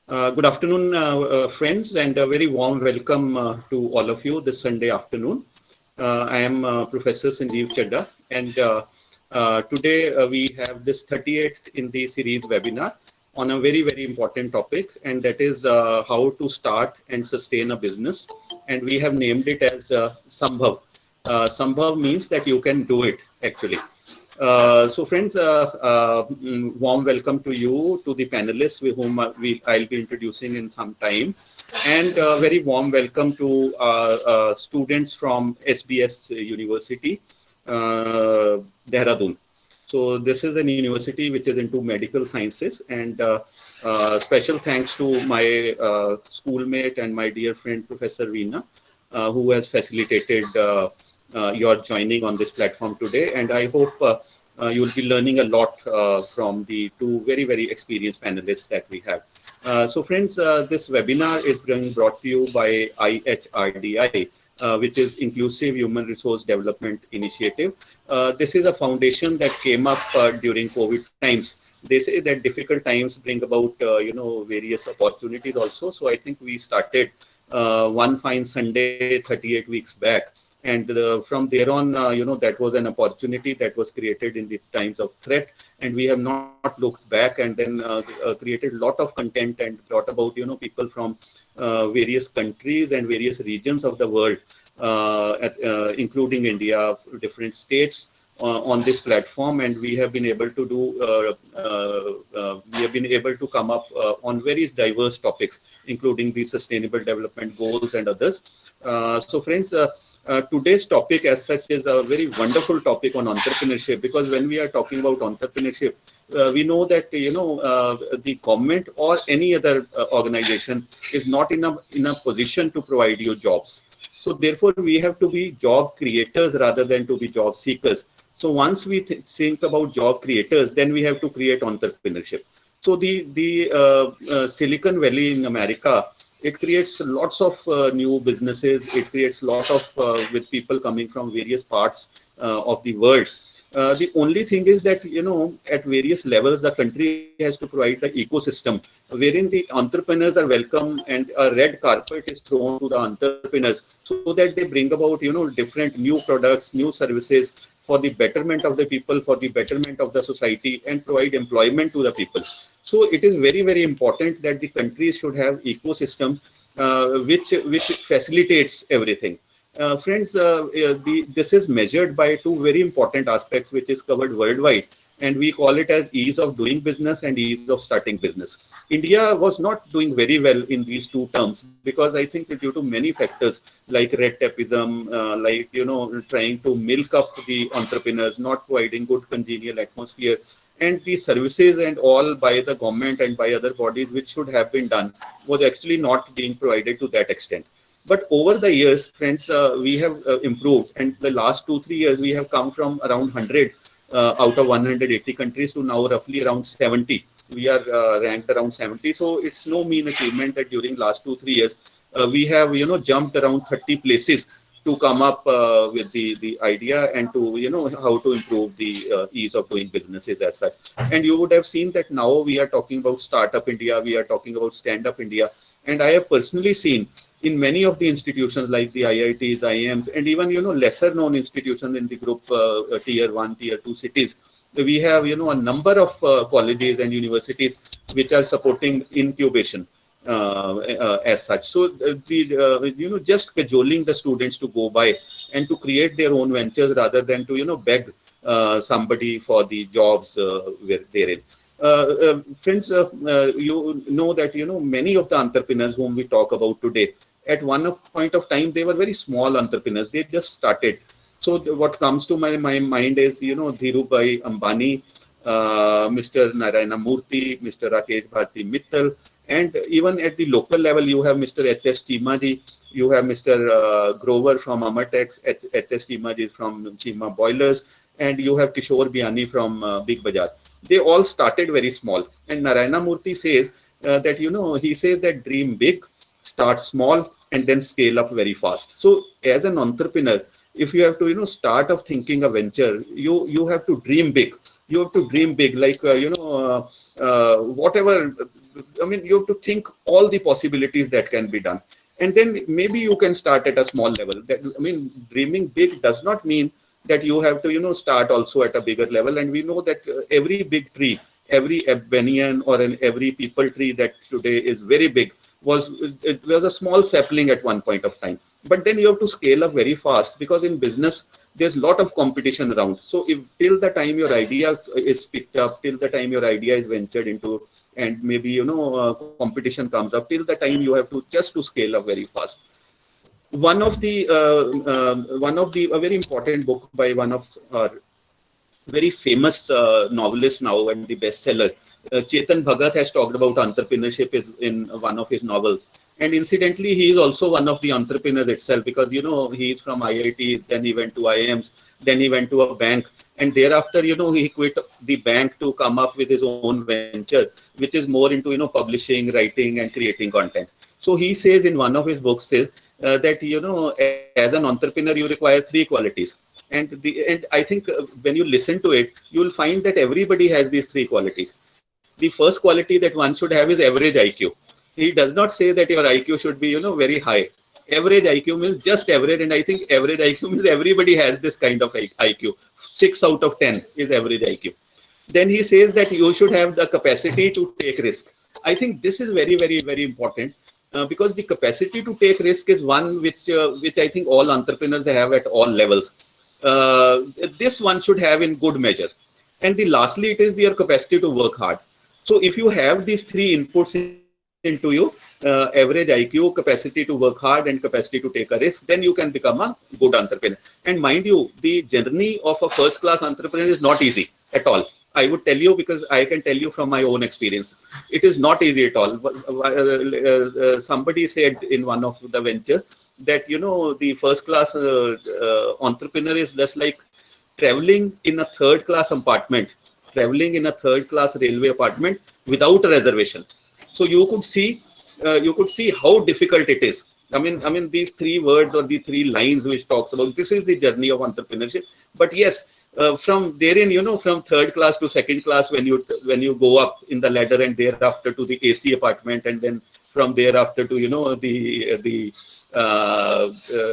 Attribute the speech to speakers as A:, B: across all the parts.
A: Good afternoon, friends, and a very warm welcome to all of you this Sunday afternoon. I am Professor Sanjeev Chaddha, and today we have this 38th in the series webinar on a very, very important topic, and that is how to start and sustain a business. And we have named it as Sambhav. Sambhav means that you can do it, actually. So friends, warm welcome to you, to the panelists with whom I'll be introducing in some time, and very warm welcome to students from SBS University, Dehradun. So this is an university which is into medical sciences, and special thanks to my schoolmate and my dear friend Professor Veena, who has facilitated your joining on this platform today. And I hope you will be learning a lot from the two very, very experienced panelists that we have. So friends, this webinar is being brought to you by IHRDI, which is Inclusive Human Resource Development Initiative. This is a foundation that came up during COVID times. They say that difficult times bring about, various opportunities also. So I think we started one fine Sunday 38 weeks back. And from there on, that was an opportunity that was created in the times of threat. And we have not looked back, and then created a lot of content and brought about, people from various countries and various regions of the world, including India, different states on this platform. And we have been able to come up on various diverse topics, including the sustainable development goals and others. So friends, today's topic as such is a very wonderful topic on entrepreneurship, because when we are talking about entrepreneurship, we know that the government or any other organization is not in a position to provide you jobs. So therefore we have to be job creators rather than to be job seekers. So once we think about job creators, then we have to create entrepreneurship. So the Silicon Valley in America, it creates lots of new businesses. It creates a lot of with people coming from various parts of the world. The only thing is that, at various levels, the country has to provide the ecosystem wherein the entrepreneurs are welcome and a red carpet is thrown to the entrepreneurs so that they bring about, different new products, new services for the betterment of the people, for the betterment of the society, and provide employment to the people. So it is very, very important that the countries should have ecosystems which facilitates everything. Friends, this is measured by two very important aspects which is covered worldwide, and we call it as ease of doing business and ease of starting business. India was not doing very well in these two terms, because I think due to many factors like red tapeism, trying to milk up the entrepreneurs, not providing good congenial atmosphere, and the services and all by the government and by other bodies which should have been done was actually not being provided to that extent. But over the years, friends, we have improved, and the last 2-3 years we have come from around 100 out of 180 countries to now roughly around 70. We are ranked around 70. So it's no mean achievement that during last 2-3 years we have jumped around 30 places to come up with the idea and to how to improve the ease of doing businesses as such. And you would have seen that now we are talking about Startup India, we are talking about Stand Up India, and I have personally seen in many of the institutions like the IITs, IIMs, and even lesser known institutions in the group tier 1, tier 2 cities, we have a number of colleges and universities which are supporting incubation as such. So just cajoling the students to go by and to create their own ventures rather than to beg somebody for the jobs where they're in. Friends, you know that many of the entrepreneurs whom we talk about today, at one point of time they were very small entrepreneurs. They just started. So what comes to my mind is Dhirubhai Ambani, Mr. Narayana Murthy, Mr. Rakesh Bharti Mittal, and even at the local level you have Mr. H.S. Chimaji, you have Mr. Grover from Amartex, H.S. Chimaji from Chima Boilers, and you have Kishore Biani from Big Bazaar. They all started very small. And Narayana Murthy says that, he says that dream big, start small, and then scale up very fast. So as an entrepreneur, if you have to, start of thinking a venture, you have to dream big. You have to dream big, like, whatever I mean, you have to think all the possibilities that can be done. And then maybe you can start at a small level. That, I mean, dreaming big does not mean that you have to, start also at a bigger level. And we know that every big tree, every banyan or every people tree that today is very big it was a small sapling at one point of time. But then you have to scale up very fast, because in business there's a lot of competition around. So if till the time your idea is picked up, till the time your idea is ventured into, and maybe competition comes up, till the time you have to just to scale up very fast. One of the a very important book by one of our very famous novelist now and the bestseller, Chetan Bhagat, has talked about entrepreneurship in one of his novels. And incidentally, he is also one of the entrepreneurs itself, because he is from IITs, then he went to IIMs, then he went to a bank, and thereafter he quit the bank to come up with his own venture, which is more into publishing, writing, and creating content. So he says in one of his books says that as an entrepreneur you require three qualities. And I think when you listen to it, you will find that everybody has these three qualities. The first quality that one should have is average IQ. He does not say that your IQ should be very high. Average IQ means just average, and I think average IQ means everybody has this kind of IQ. 6 out of 10 is average IQ. Then he says that you should have the capacity to take risk. I think this is very, very, very important. Because the capacity to take risk is one which I think all entrepreneurs have at all levels. This one should have in good measure. And lastly, it is your capacity to work hard. So if you have these three inputs into you, average IQ, capacity to work hard, and capacity to take a risk, then you can become a good entrepreneur. And mind you, the journey of a first-class entrepreneur is not easy at all. I would tell you, because I can tell you from my own experience. It is not easy at all. Somebody said in one of the ventures that, the first-class entrepreneur is just like traveling in a third-class apartment, traveling in a third-class railway apartment without a reservation. So you could see how difficult it is. I mean, these three words or the three lines which talks about this is the journey of entrepreneurship. But yes, from therein, from third class to second class, when you go up in the ladder, and thereafter to the AC apartment, and then from thereafter to the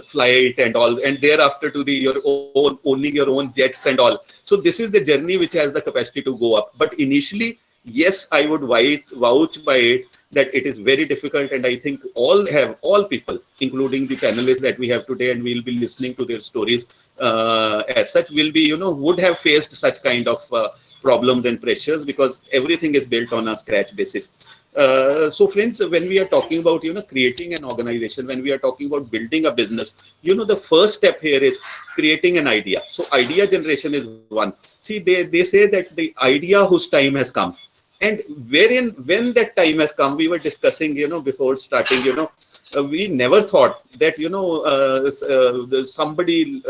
A: flight and all, and thereafter to your own owning your own jets and all. So this is the journey which has the capacity to go up. But initially, yes, I would vouch by it that it is very difficult, and I think all people, including the panelists that we have today, and we'll be listening to their stories as such, will be would have faced such kind of problems and pressures, because everything is built on a scratch basis. So friends, when we are talking about creating an organization, when we are talking about building a business, the first step here is creating an idea. So idea generation is one. See, they say that the idea whose time has come. And when that time has come, we were discussing, before starting, we never thought that, somebody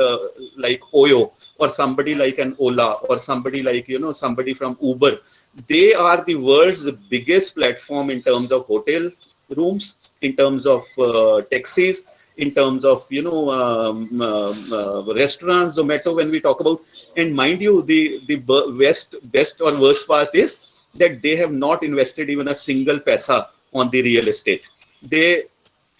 A: like Oyo, or somebody like an Ola, or somebody like, somebody from Uber, they are the world's biggest platform in terms of hotel rooms, in terms of taxis, in terms of, restaurants, Zomato, when we talk about. And mind you, the best or worst part is that they have not invested even a single paisa on the real estate.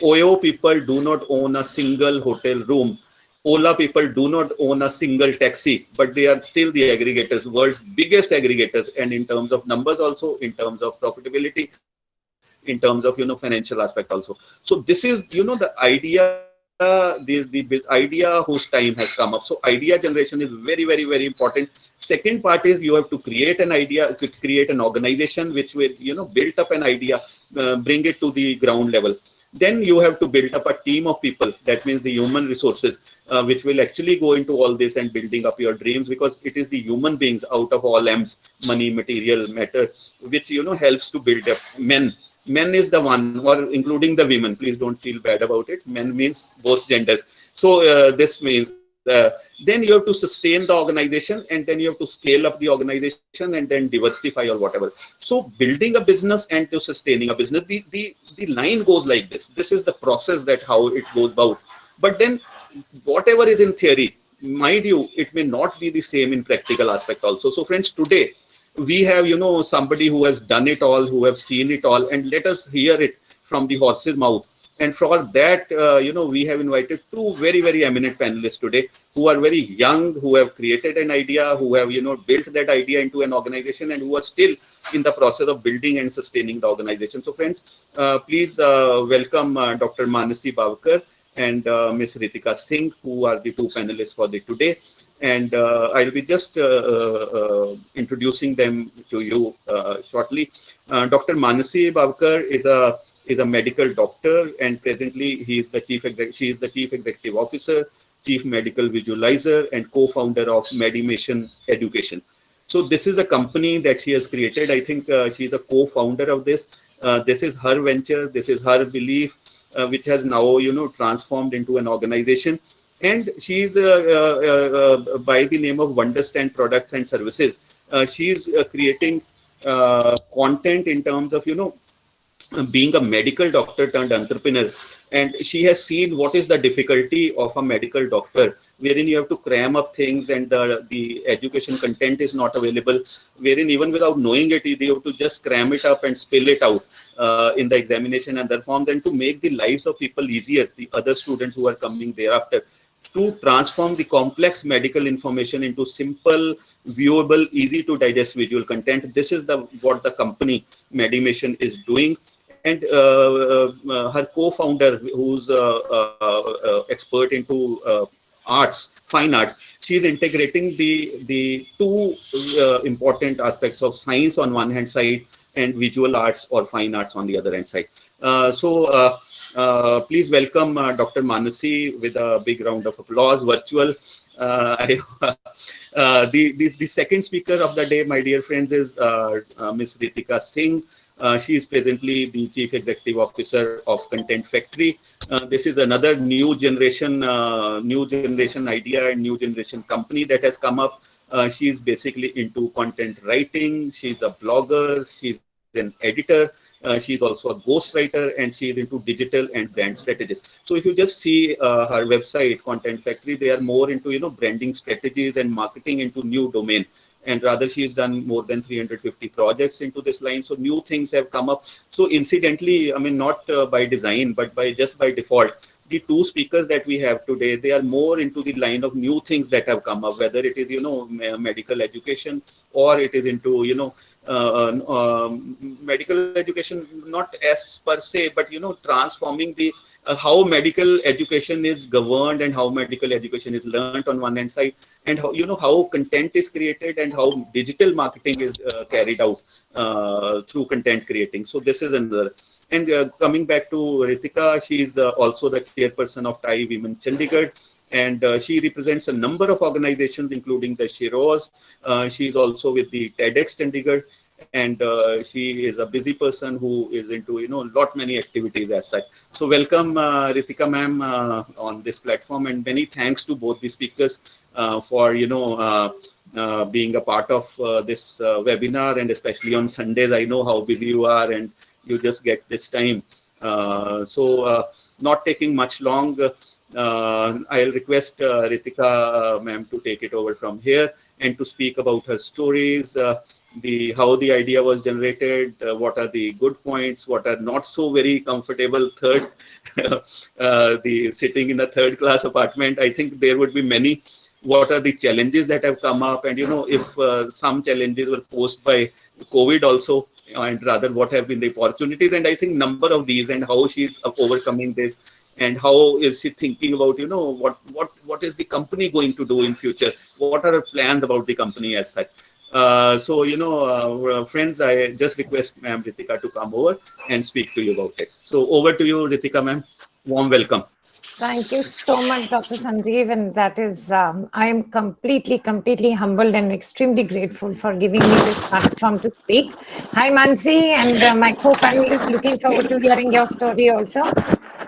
A: Oyo people do not own a single hotel room. Ola people do not own a single taxi, but they are still the aggregators, world's biggest aggregators, and in terms of numbers also, in terms of profitability, in terms of financial aspect also. So this is the idea, the idea whose time has come up. So idea generation is very, very, very important. Second part is you have to create an idea, create an organization which will build up an idea, bring it to the ground level. Then you have to build up a team of people. That means the human resources, which will actually go into all this and building up your dreams, because it is the human beings out of all M's, money, material, matter, which helps to build up men. Men is the one, or including the women. Please don't feel bad about it. Men means both genders. So this means then you have to sustain the organization, and then you have to scale up the organization, and then diversify or whatever. So building a business and to sustaining a business, the line goes like this. This is the process that how it goes about. But then whatever is in theory, mind you, it may not be the same in practical aspect also. So friends, today we have, somebody who has done it all, who have seen it all, and let us hear it from the horse's mouth. And for that, we have invited two very, very eminent panelists today who are very young, who have created an idea, who have, built that idea into an organization, and who are still in the process of building and sustaining the organization. So friends, please welcome Dr. Manasi Bavkar and Ms. Ritika Singh, who are the two panelists for the today. And I'll be just introducing them to you shortly. Dr. Manasi Bavkar is a medical doctor, and presently she is the chief executive officer, chief medical visualizer, and co-founder of Medimation Education. So this is a company that she has created. I think she is a co-founder of this. This is her venture. This is her belief, which has now transformed into an organization. And she is by the name of Wonderstand Products and Services. She is creating content in terms of being a medical doctor turned entrepreneur, and she has seen what is the difficulty of a medical doctor, wherein you have to cram up things and the education content is not available, wherein even without knowing it, you have to just cram it up and spill it out in the examination and other forms, and to make the lives of people easier, the other students who are coming thereafter, to transform the complex medical information into simple, viewable, easy to digest visual content. This is what the company Medimation is doing. And her co-founder, who's expert into arts, fine arts, she's integrating the two important aspects of science on one hand side and visual arts or fine arts on the other hand side. Please welcome Dr. Manasi with a big round of applause, virtual. The second speaker of the day, my dear friends, is Ms. Ritika Singh. She is presently the Chief Executive Officer of Content Factory. This is another new generation idea and new generation company that has come up. She is basically into content writing. She's a blogger. She's an editor. She's also a ghostwriter, and she is into digital and brand strategies. So if you just see her website, Content Factory, they are more into branding strategies and marketing into new domain. And rather, she's done more than 350 projects into this line. So new things have come up. So incidentally, I mean, not by design, but by default, the two speakers that we have today, they are more into the line of new things that have come up, whether it is, medical education, or it is into, medical education, not as per se, but, transforming the how medical education is governed and how medical education is learned on one hand side, and how, how content is created and how digital marketing is carried out through content creating. So this is another. And coming back to Ritika, she is also the chairperson of Thai Women Chandigarh, and she represents a number of organizations, including the Shiroz. She is also with the TEDx Chandigarh, and she is a busy person who is into lot many activities as such. So welcome Ritika ma'am on this platform, and many thanks to both the speakers for being a part of this webinar, and especially on Sundays. I know how busy you are, and you just get this time. Not taking much long, I'll request Ritika ma'am to take it over from here and to speak about her stories, how the idea was generated, what are the good points, what are not so very comfortable the sitting in a third class apartment. I think there would be many. What are the challenges that have come up, and if some challenges were posed by COVID also, and rather what have been the opportunities, and I think number of these, and how she's overcoming this, and how is she thinking about what is the company going to do in future, what are her plans about the company as such. Friends, I just request ma'am Ritika to come over and speak to you about it. So over to you, Ritika ma'am. Warm welcome.
B: Thank you so much, Dr. Sanjeev, and that is, I am completely humbled and extremely grateful for giving me this platform to speak. Hi, Mansi, and my co-panelists, looking forward to hearing your story also.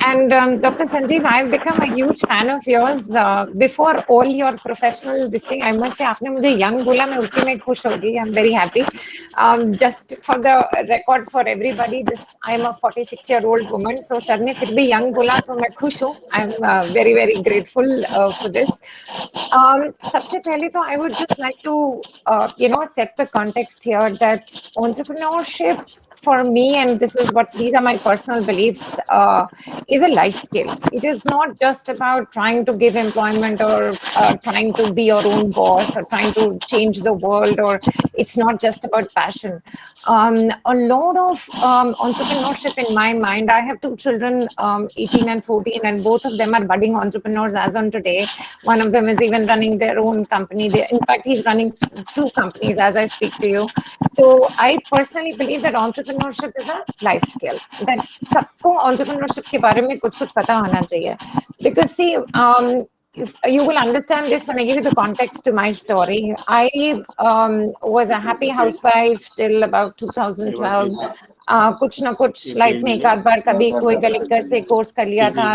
B: And Dr. Sanjeev, I've become a huge fan of yours. Before all your professional this thing, I must say, आपने मुझे young बोला, मैं उसी में खुश हो गई. I'm very happy. Just for the record for everybody, I'm a 46-year-old woman. So sir ने फिर भी young बोला, तो मैं खुश हूँ. I'm very, very grateful for this. सबसे पहले तो I would just like to, set the context here that entrepreneurship for me, and these are my personal beliefs, is a life skill. It is not just about trying to give employment or trying to be your own boss or trying to change the world, or it's not just about passion. A lot of entrepreneurship in my mind. I have two children, 18 and 14, and both of them are budding entrepreneurs as on today. One of them is even running their own company. In fact, he's running 2 companies as I speak to you. So I personally believe that entrepreneurship is a life skill. That सबको entrepreneurship के बारे में कुछ पता होना चाहिए. Because see, if you will understand this when I give you the context to my story. I was a happy housewife till about 2012. कुछ ना कुछ लाइफ में एक आध बार कभी कोई वेलिंगर से कोर्स कर लिया था.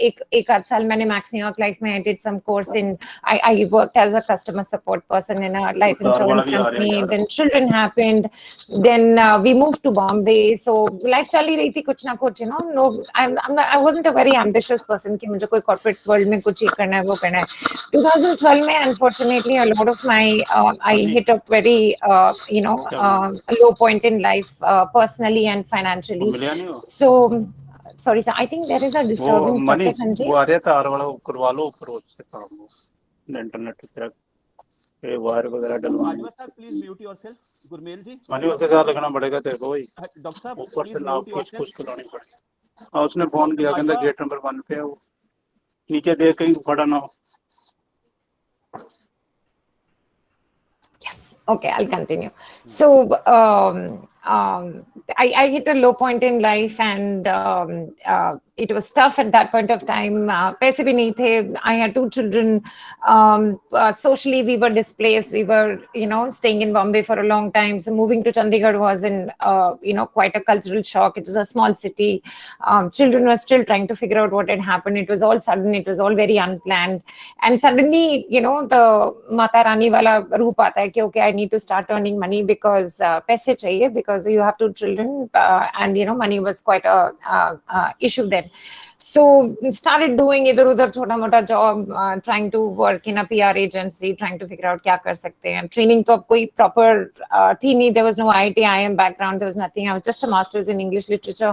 B: एक आध साल मैंने मैक्स न्यूयॉर्क लाइफ में I did some course in I worked as a customer support person in a life insurance company. Then children happened. Then we moved to Bombay. So life चली रही थी कुछ ना कुछ, No, I wasn't a very ambitious person कि मुझे कोई corporate world में कुछ ये करना है वो करना है. 2012 में unfortunately a lot of my I hit a very low point in life personally and financially. So sorry sir, I think there is a disturbance, Dr. Sanjeev.
C: वो आ रहा तार वाला करवा लो ऊपर उससे काम हो इंटरनेट की तरह ये वायर वगैरह डलवा लो.
D: Sir please mute yourself. Gurmel ji
C: मानी उसे क्या लगना पड़ेगा तेरे को भाई.
D: डॉक्टर साहब
C: ऊपर से ना कुछ करानी पड़ेगी. और उसने फोन किया कहता गेट नंबर 1 पे है वो नीचे देख कहीं खड़ा ना हो.
B: Yes. Okay, I'll continue. So I hit a low point in life, and it was tough at that point of time. पैसे भी नहीं थे. I had 2 children. Socially, we were displaced. We were, staying in Bombay for a long time. So moving to Chandigarh was quite a cultural shock. It was a small city. Children were still trying to figure out what had happened. It was all sudden. It was all very unplanned. And suddenly, the Mata Rani wala roop aata hai ki, okay, I need to start earning money because paise chahiye, because you have 2 children, and money was quite a issue then. So started doing either udhar chota mota job, trying to work in a PR agency, trying to figure out kya kar sakte hain. Training to ab koi proper thi nahi. There was no IIT IIM background. There was nothing. I was just a master's in English literature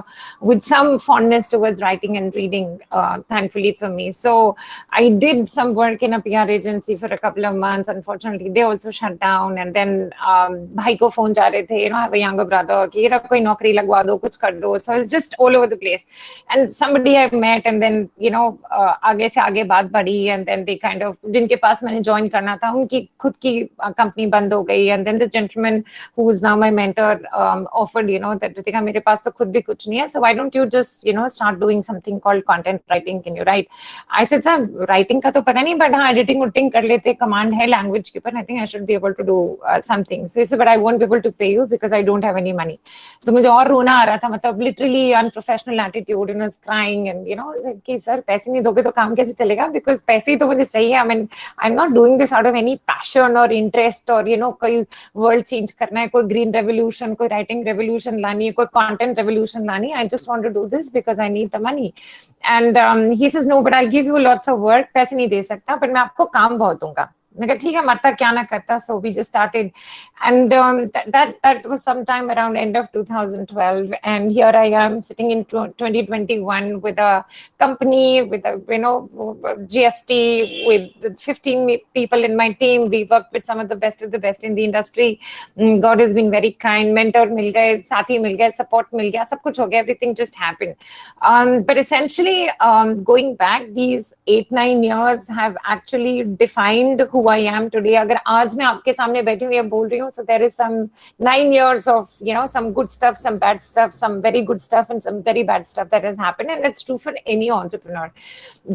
B: with some fondness towards writing and reading, thankfully for me. So I did some work in a PR agency for a couple of months. Unfortunately, they also shut down. And then bhai ko phone ja rahe the, I have a younger brother, ki yera koi naukri lagwa do, kuch kar do. So I was just all over the place. And somebody I met, and then आगे से आगे बात बढ़ी, and then they kind of, जिनके पास मैंने join करना था उनकी खुद की company बंद हो गई. And then this gentleman who is now my mentor offered, that Ritika, मेरे पास तो खुद भी कुछ नहीं है, so why don't you just start doing something called content writing? Can you write? I said, sir, writing का तो पता नहीं, but हाँ editing उटिंग कर लेते, command है language के ऊपर, I think I should be able to do something. So he said, but I won't be able to pay you because I don't have any money. So मुझे और रोना आ रहा था, मतलब literally unprofessional attitude, and was crying, and कि sir पैसे नहीं दोगे तो काम कैसे चलेगा, बिकॉज पैसे ही तो मुझे चाहिए. I am not doing this out of any passion और इंटरेस्ट और कोई वर्ल्ड चेंज करना है, कोई ग्रीन रेवोल्यूशन, कोई राइटिंग रेवोल्यूशन लानी है, कोई कंटेंट रेवोल्यूशन लानी है. I just want to do this because I need the money. And he says no but I give you lots of work. पैसे नहीं दे सकता, पर मैं आपको काम बहुत दूंगा. मैं कहा ठीक है, मरता क्या ना करता. So we just started, and that was sometime around end of 2012, and here I am sitting in 2021 with a company with a GST with 15 people in my team. We worked with some of the best in the industry. God has been very kind. Mentor मिल गए, साथी मिल गए, support मिल गया, सब कुछ हो गया. Everything just happened. But essentially, going back, these 8-9 years have actually defined who I am today. अगर आज मैं आपके सामने बैठी हूँ या बोल रही हूँ, so there is some 9 years of some good stuff, some bad stuff, some very good stuff, and some very bad stuff that has happened, and that's true for any entrepreneur.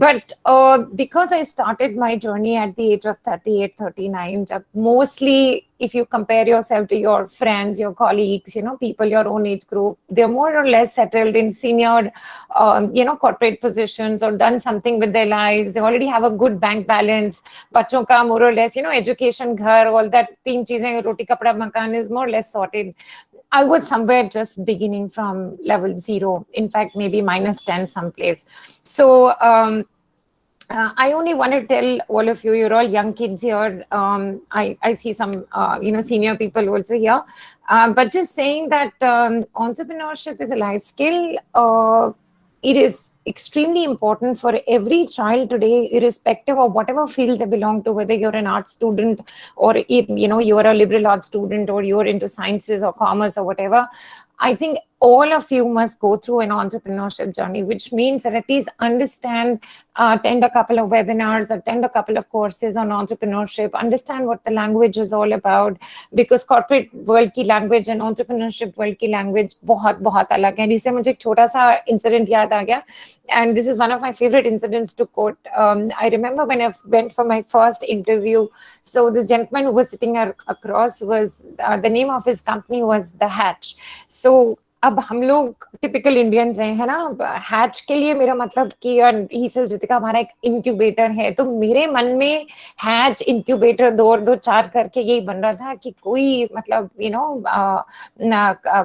B: But because I started my journey at the age of 38, 39, mostly if you compare yourself to your friends, your colleagues, people your own age group, they're more or less settled in senior, corporate positions or done something with their lives. They already have a good bank balance. बच्चों का more or less, education, घर, all that तीन चीजें, रोटी कपड़ा मकान is more or less sorted. I was somewhere just beginning from level 0, in fact, maybe -10 someplace. So I only want to tell all of you, you're all young kids here. I see some, senior people also here. But just saying that entrepreneurship is a life skill. It is extremely important for every child today, irrespective of whatever field they belong to, whether you're an art student or, you're a liberal arts student or you're into sciences or commerce or whatever. I think all of you must go through an entrepreneurship journey, which means that at least understand, attend a couple of webinars, attend a couple of courses on entrepreneurship, understand what the language is all about, because corporate world की language and entrepreneurship world की language बहुत बहुत अलग है. जिससे मुझे एक छोटा सा incident याद आ गया, and this is one of my favorite incidents to quote. I remember when I went for my first interview, so this gentleman who was sitting across was, the name of his company was The Hatch. So अब हम लोग typical Indians हैं, है ना. Hatch के लिए मेरा मतलब कि ही सेज रितिका हमारा एक इंक्यूबेटर है, तो मेरे मन में हैच इंक्यूबेटर 2 और 2 4 करके यही बन रहा था कि कोई मतलब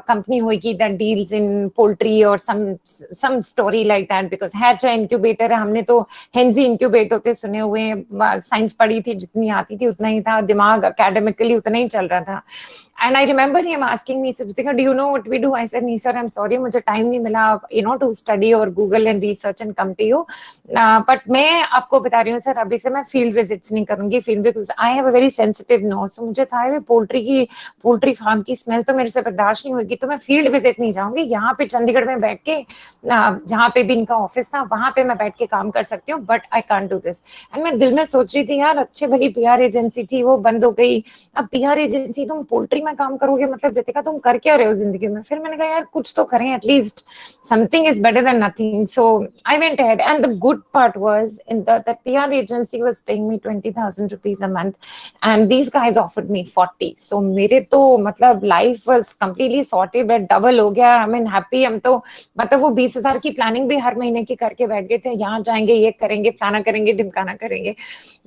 B: कंपनी होगी दैट डील्स इन पोल्ट्री और some story like that, because hatch incubator है. हमने तो हेंजी इंक्यूबेट होते सुने हुए हैं, साइंस पढ़ी थी, जितनी आती थी उतना ही था, दिमाग एकेडमिकली उतना ही चल रहा था. And I remember him asking me, Ritika, do you know what we do? I said, no, sir, I'm sorry, मुझे time नहीं मिला, to study or Google and research and come to you. But मैं आपको बता रही हूँ, sir, अभी से मैं field visits नहीं करूँगी, field because I have a very sensitive nose. So मुझे था पोल्ट्री फार्म की स्मेल तो मेरे से बर्दाश्त नहीं होगी, तो मैं फील्ड विजिट नहीं जाऊंगी. यहाँ पे चंडीगढ़ में बैठ के, जहाँ पे भी इनका ऑफिस था, वहां पे मैं बैठ के काम कर सकती हूँ, but I can't do this. And मैं दिल में सोच रही थी, यार अच्छे भली पीआर एजेंसी थी, वो बंद हो गई. अब पीआर एजेंसी, तुम पोल्ट्री में काम करोगे, मतलब रितिका तुम कर क्या रहे हो जिंदगी में. फिर मैंने कहा यार कुछ तो करें, at least something is better than nothing. So I went ahead, and the good part was in that the PR agency was paying me 20,000 rupees a month, and these guys offered me 40. So मेरे तो मतलब life was completely sorted, but double हो गया. I mean happy. हम तो मतलब वो 20,000 की प्लानिंग भी हर महीने की करके बैठ गए थे, यहाँ जाएंगे, ये करेंगे, फलाना करेंगे, ढिमकाना करेंगे.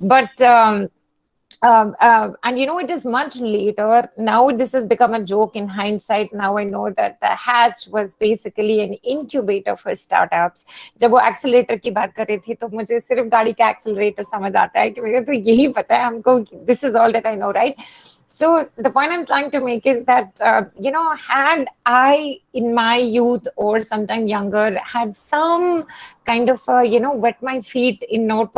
B: But and it is much later. Now this has become a joke in hindsight. Now I know that the Hatch was basically an incubator for startups. जब वो accelerator की बात कर रही थी, तो मुझे सिर्फ गाड़ी का accelerator समझ आता है कि मुझे तो यही पता है हमको. This is all that I know, right? So the point I'm trying to make is that, had I in my youth or sometime younger had some kind of, wet my feet in, or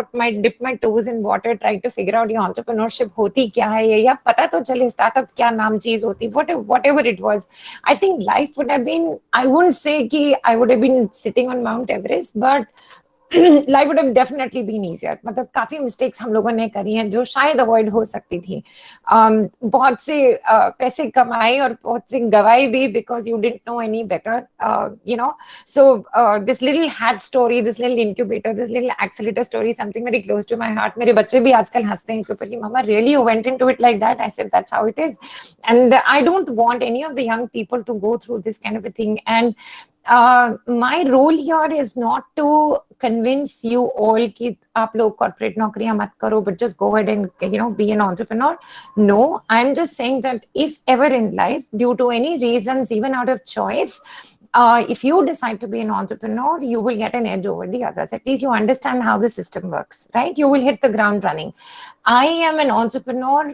B: dip my toes in water, try to figure out ये entrepreneurship होती क्या है, या पता तो चले startup क्या नाम चीज होती, whatever it was, I think life would have been, I wouldn't say कि I would have been sitting on Mount Everest, but life would have definitely been easier. मतलब काफी मिस्टेक्स हम लोगों ने करी हैं जो शायद अवॉइड हो सकती थी. बहुत से पैसे कमाए और बहुत से गवाए भी, because you didn't know any better, so this little hat story, this little incubator, this little accelerator story, something very close to my heart. मेरे बच्चे भी आजकल हंसते हैं कि मम्मा really you went into it like that. I said that's how it is, and I don't want any of the young people to go through this kind of a thing. And my role here is not to convince you all कि आप लोग corporate नौकरियां मत करो, but just go ahead and be an entrepreneur. No, I'm just saying that if ever in life, due to any reasons, even out of choice, if you decide to be an entrepreneur, you will get an edge over the others. At least you understand how the system works, right? You will hit the ground running. I am an entrepreneur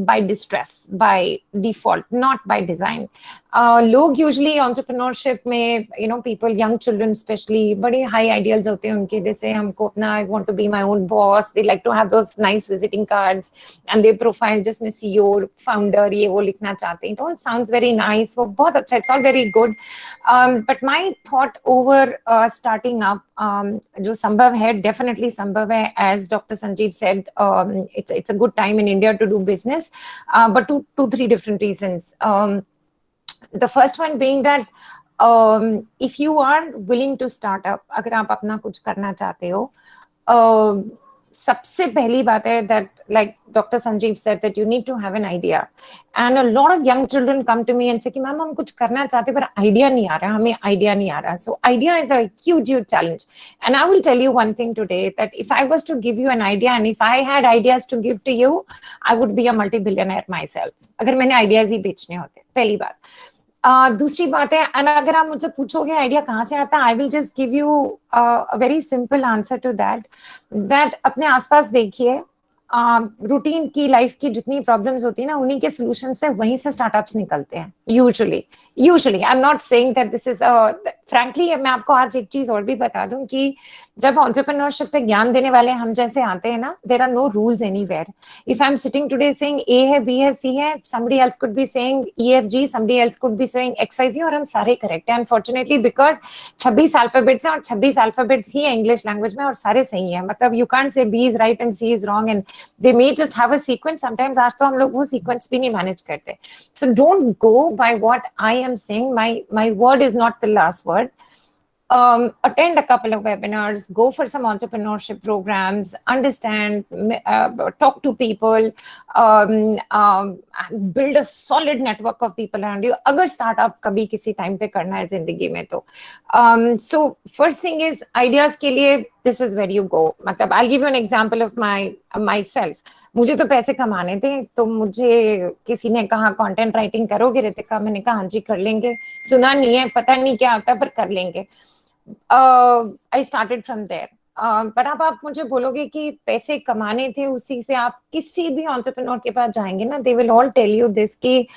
B: by distress, by default, not by design. लोग usually entrepreneurship में, people, young children especially, बड़े high ideals होते हैं उनके, जैसे हमको अपना, I want to be my own boss. They like to have those nice visiting cards and their profile जिसमें CEO, founder, ये वो लिखना चाहते हैं. It all sounds very nice. वो बहुत अच्छा, it's all very good. But my thought over starting up, जो संभव है, definitely संभव है. As Dr. Sanjeev said, it's a good time in India to do business, but two, three different reasons. The first one being that if you are willing to start up, अगर आप अपना कुछ करना चाहते हो, सबसे पहली बात है that like Dr. Sanjeev said that you need to have an idea, and a lot of young children come to me and say कि मैम हम कुछ करना चाहते पर आइडिया नहीं आ रहा, हमें आइडिया नहीं आ रहा. So idea is a huge challenge, and I will tell you one thing today that if I was to give you an idea and if I had ideas to give to you, I would be a multi-billionaire myself. अगर मैंने ideas ही बेचने होते. पहली बात. दूसरी बात है, and अगर आप मुझसे पूछोगे आइडिया कहाँ से आता है, I will just give you a very simple answer to that अपने आसपास देखिए, रूटीन की लाइफ की जितनी प्रॉब्लम्स होती है ना, उन्हीं के सोल्यूशन से वहीं से स्टार्टअप्स निकलते हैं usually I am not saying that this is frankly. मैं आपको आज एक चीज और भी बता दूं कि जब एंटरप्रेन्योरशिप पे ज्ञान देने वाले हम जैसे आते हैं ना, there are no rules anywhere. If I am sitting today saying A है, बी है, सी है, somebody else could be saying EFG, somebody else could be saying XYZ, और हम सारे करेक्ट हैं अनफॉर्चुनेटली, बिकॉज 26 अल्फाबेट्स हैं और 26 अल्फाबेट्स ही है इंग्लिश लैंग्वेज में और सारे सही हैं. मतलब you can't say B is right and C is wrong, and they may just have a sequence. Sometimes आज तो हम लोग वो सीक्वेंस भी नहीं मैनेज करते. So don't go by what I am saying. My word is not the last word. Attend a couple of webinars, go for some entrepreneurship programs, understand, talk to people, build a solid network of people around you. अगर startup कभी किसी time पे करना है जिंदगी में तो. So first thing is ideas के लिए this is where you go. मतलब I'll give you an example of myself. मुझे तो पैसे कमाने थे, तो मुझे किसी ने कहा कंटेंट राइटिंग करोगे रितिका? मैंने कहा हाँ जी कर लेंगे. सुना नहीं है, पता नहीं क्या होता है, पर कर लेंगे. I started from there. पर अब आप मुझे बोलोगे कि पैसे कमाने थे, उसी से आप किसी भी एंटरप्रेन्योर के पास जाएंगे ना, they will all tell you this कि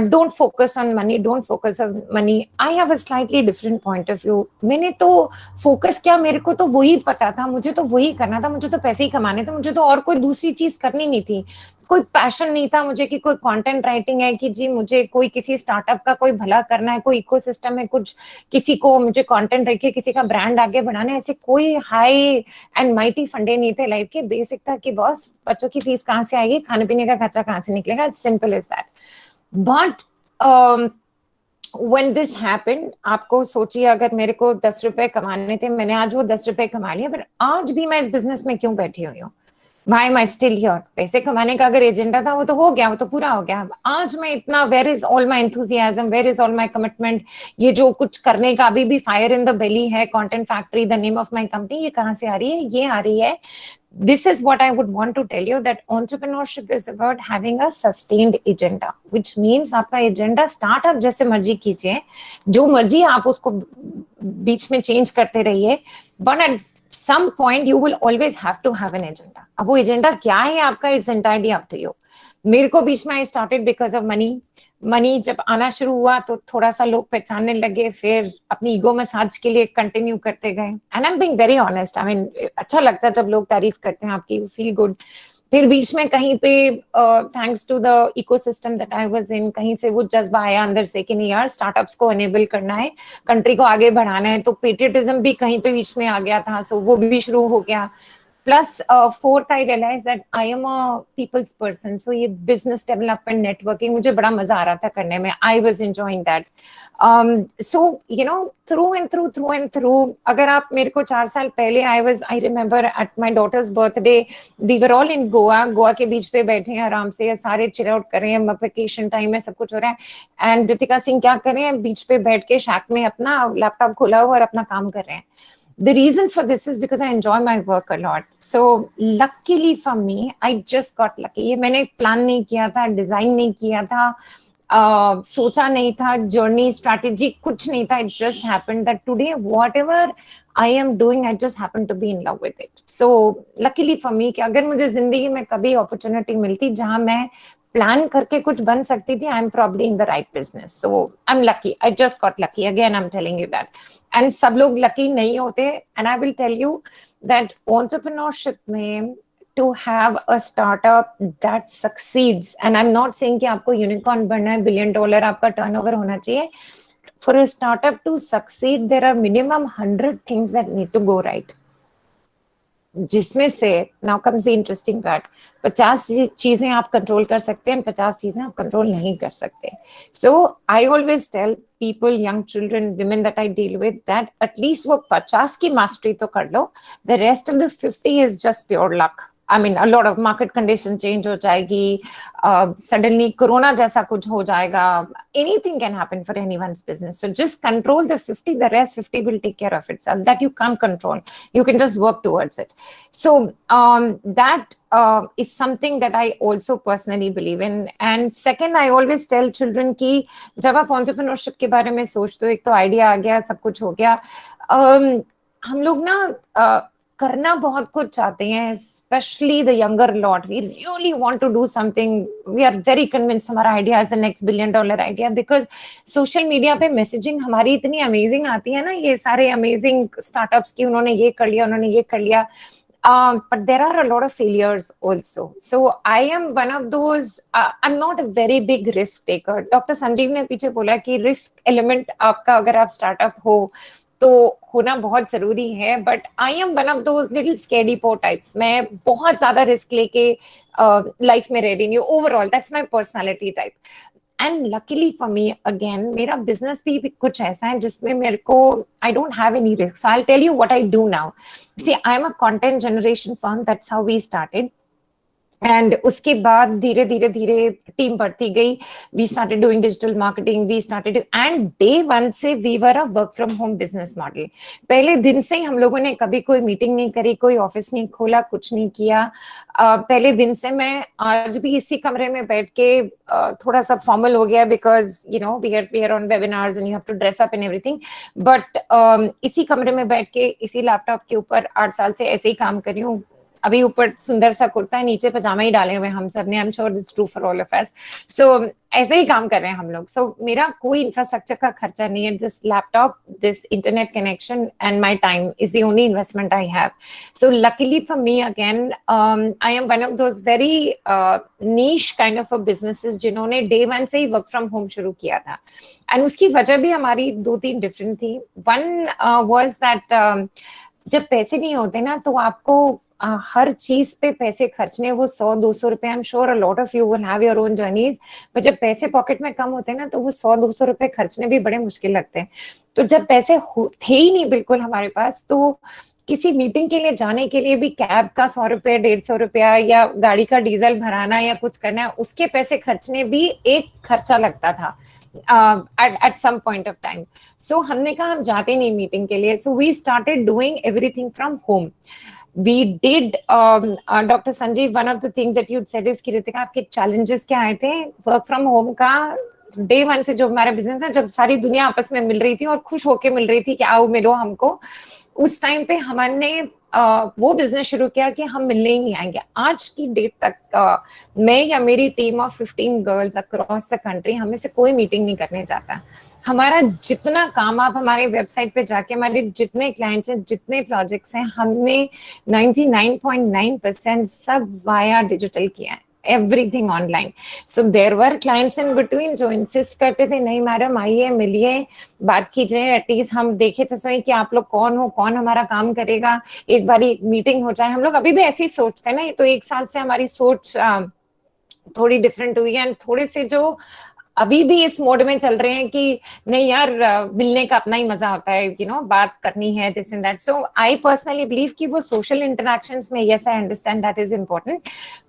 B: don't focus on money, don't focus on money. I have a slightly different point of view. मैंने तो फोकस किया, मेरे को तो वही पता था, मुझे तो वही करना था, मुझे तो पैसे ही कमाने थे, मुझे तो और कोई दूसरी चीज करनी नहीं थी. कोई पैशन नहीं था मुझे कि कोई कंटेंट राइटिंग है कि जी मुझे कोई किसी स्टार्टअप का कोई भला करना है, कोई इकोसिस्टम है, कुछ किसी को मुझे कंटेंट रख के किसी का ब्रांड आगे बढ़ाना है. ऐसे कोई हाई एंड माइटी फंडे नहीं थे लाइफ के. बेसिक था कि बॉस बच्चों की फीस कहाँ से आएगी, खाने पीने का खर्चा कहाँ से निकलेगा. It's simple is that. But when this happened, आपको सोचिए अगर मेरे को 10 रुपए कमाने थे, मैंने आज वो 10 रुपए कमा लिए, पर आज भी मैं इस बिजनेस में क्यों बैठी हुई हूँ? Why am I still here? पैसे कमाने का अगर एजेंडा था वो तो हो गया, वो तो पूरा हो गया. आज मैं इतना, where is all my enthusiasm, where is all my commitment? ये जो कुछ करने का अभी भी fire in the belly है, content factory, the name of my company, ये कहाँ से आ रही है? ये आ रही है. This is what I would want to tell you, that entrepreneurship is about having a sustained agenda, which means आपका एजेंडा स्टार्टअप जैसे मर्जी कीजिए, जो मर्जी आप उसको बीच में चेंज करते रहिए, but at some point you will always have to have an agenda. अब वो एजेंडा क्या है आपका, it's entirely up to you. मेरे को बीच में I started because of money जब आना शुरू हुआ तो थोड़ा सा लोग पहचानने लगे, फिर अपनी ईगो मसाज के लिए कंटिन्यू करते गए. And I am being very honest, I mean अच्छा लगता है जब लोग तारीफ करते हैं आपकी, यू फील गुड. फिर बीच में कहीं पे thanks to the ecosystem that I was in, कहीं से वो जज्बा आया अंदर से कि नहीं यार स्टार्टअप्स को एनेबल करना है, कंट्री को आगे बढ़ाना है. तो पेट्रियटिज्म भी कहीं पे बीच में आ गया था, सो वो भी शुरू हो गया. Plus fourth I realise that I am a people's person, so ये बिजनेस डेवलपमेंट नेटवर्किंग मुझे बड़ा मजा आ रहा था करने में. I was enjoying that. So you know through and through अगर आप मेरे को 4 साल पहले, I remember at my daughter's birthday, we were all in Goa के बीच पे बैठे हैं आराम से, सारे चिल आउट कर रहे हैं, वेकेशन टाइम है, सब कुछ हो रहा है, एंड रितिका सिंह क्या कर रहे हैं, बीच पे बैठ के शैक में अपना लैपटॉप खोला हुआ और अपना काम कर रहे हैं. The reason for this is because I enjoy my work a lot. So luckily for me, I just got lucky. ये मैंने प्लान नहीं किया था, डिजाइन नहीं किया था, सोचा नहीं था, जर्नी स्ट्रैटेजी कुछ नहीं था. It just happened that today whatever I am doing, I just happen to be in love with it. So luckily for me कि अगर मुझे जिंदगी में कभी अपॉर्चुनिटी मिलती जहां मैं प्लान करके कुछ बन सकती थी, I am probably in the right business. So I am lucky, I just got lucky. Again I am telling you that. And सब लोग लकी नहीं होते, and I will tell you that entrepreneurship में to have a startup that succeeds, and I'm not saying कि आपको unicorn बनना है, $1 billion आपका टर्नओवर होना चाहिए. For a startup to succeed, there are minimum 100 things that need to go right. जिसमें से now comes the interesting part, 50 चीजें आप कंट्रोल कर सकते हैं, 50 चीजें आप कंट्रोल नहीं कर सकते. So I always tell people, young children, women that I deal with, that at least वो 50 की मास्टरी तो कर लो, the rest of the 50 is just pure luck. I mean, a lot of market condition change हो जाएगी, suddenly corona जैसा कुछ हो जाएगा, anything can happen for anyone's business. So just control the 50, the rest 50 will take care of itself. That you can't control. You can just work towards it. So that is something that I also personally believe in. And second, I always tell children कि जब आप entrepreneurship के बारे में सोचते हो, एक तो idea आ गया, सब कुछ हो गया, हम लोग ना करना बहुत कुछ चाहते हैं, specially the younger lot. We really want to do something, we are very convinced हमारा idea is the next $1 billion idea, because social media पे मैसेजिंग हमारी इतनी अमेजिंग आती है ना, ये सारे अमेजिंग स्टार्टअप्स की, उन्होंने ये कर लिया, उन्होंने ये कर लिया. But there are a lot of failures also. So I am one of those, I'm not a very big risk taker. Dr. Sanjeev ने पीछे बोला कि रिस्क एलिमेंट आपका अगर आप स्टार्टअप हो तो होना बहुत जरूरी है, but I am one of those little scaredy po types. मैं बहुत ज्यादा रिस्क लेके लाइफ में रेडी नहीं हूँ. Overall that's my personality type. And luckily for me again, मेरा बिजनेस भी कुछ ऐसा है जिसमें मेरे को I don't have any risk. So I will tell you what I do now. See, I am a content generation firm, that's how we started. And उसके बाद धीरे धीरे धीरे टीम बढ़ती गई. We started doing digital marketing, we started, and day one से we were a work from home business model. पहले दिन से ही हम लोगों ने कभी कोई मीटिंग नहीं करी, कोई ऑफिस नहीं खोला, कुछ नहीं किया. पहले दिन से, मैं आज भी इसी कमरे में बैठ के थोड़ा सा फॉर्मल हो गया, because you know we are on webinars and you have to dress up and everything, but इसी कमरे में बैठ के इसी लैपटॉप के ऊपर 8 साल से ऐसे ही काम कर रही हूँ. अभी ऊपर सुंदर सा कुर्ता है, नीचे पजामा ही डाले हुए हम सब ने. I am sure this true for all of us. So ऐसे ही काम कर रहे हैं हम लोग. सो मेरा कोई इंफ्रास्ट्रक्चर का खर्चा नहीं है. This laptop, this internet connection and my time is the only investment I have. So luckily for me again, I am one of those very niche kind of businesses जिन्होंने डे वन से ही work from home शुरू किया था. And उसकी वजह भी हमारी 2-3 different थी. वन वाज दैट जब पैसे नहीं होते ना, तो आपको हर चीज पे पैसे खर्चने, वो 100-200 रुपए, आई am sure a lot of you will have your own journeys, पर जब पैसे पॉकेट में कम होते हैं ना, तो वो 100-200 रुपए खर्चने भी बड़े मुश्किल लगते हैं. तो जब पैसे थे ही नहीं बिल्कुल हमारे पास, तो किसी मीटिंग के लिए जाने के लिए भी कैब का 100 रुपए, 150 रुपया, या गाड़ी का डीजल भराना या कुछ करना है, उसके पैसे खर्चने भी एक खर्चा लगता था at some point of time. So हमने कहा हम जाते नहीं मीटिंग के लिए. So we started doing everything from home. We did, Dr. Sanjeev, one of the things that you'd said is कि रितिका, आपके challenges क्या आए थे वर्क फ्रॉम होम का? डे वन से जो हमारा बिजनेस था, जब सारी दुनिया आपस में मिल रही थी और खुश होके मिल रही थी कि आओ मिलो हमको, उस टाइम पे हमने वो बिजनेस शुरू किया कि हम मिलने ही नहीं आएंगे. आज की डेट तक मैं या मेरी team of 15 girls across the country, हमें से कोई मीटिंग नहीं करने जाता. हमारा जितना काम, आप हमारे वेबसाइट पे जाके हमारे जितने क्लाइंट्स हैं, जितने प्रोजेक्ट्स हैं, हमने 99.9% सब वाया डिजिटल किया है. everything online. So there were clients in between जो insist करते थे, नहीं मैडम आइए, मिलिए, बात कीजिए, एटलीस्ट हम देखे तो सही कि आप लोग कौन हो, कौन हमारा काम करेगा, एक बारी एक मीटिंग हो जाए. हम लोग अभी भी ऐसे ही सोचते हैं ना. ये तो 1 साल से हमारी सोच थोड़ी डिफरेंट हुई है. थोड़े से जो अभी भी इस मोड में चल रहे हैं कि नहीं यार, मिलने का अपना ही मजा होता है, यू नो, बात करनी है, this and that. So I personally believe कि वो सोशल इंटरेक्शंस में, yes I understand that is important,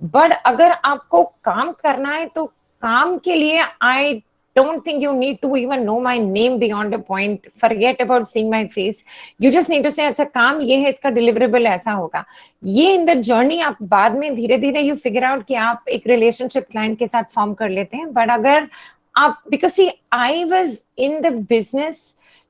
B: but अगर आपको काम करना है तो काम के लिए आई don't think you need to even know my name beyond a point. Forget about seeing my face. You just need to say, अच्छा काम ये है, इसका डिलीवरेबल ऐसा होगा. ये इन द जर्नी आप बाद में धीरे धीरे यू फिगर आउट कि आप एक रिलेशनशिप क्लाइंट के साथ फॉर्म कर लेते हैं. बट अगर आप, because see I was in the business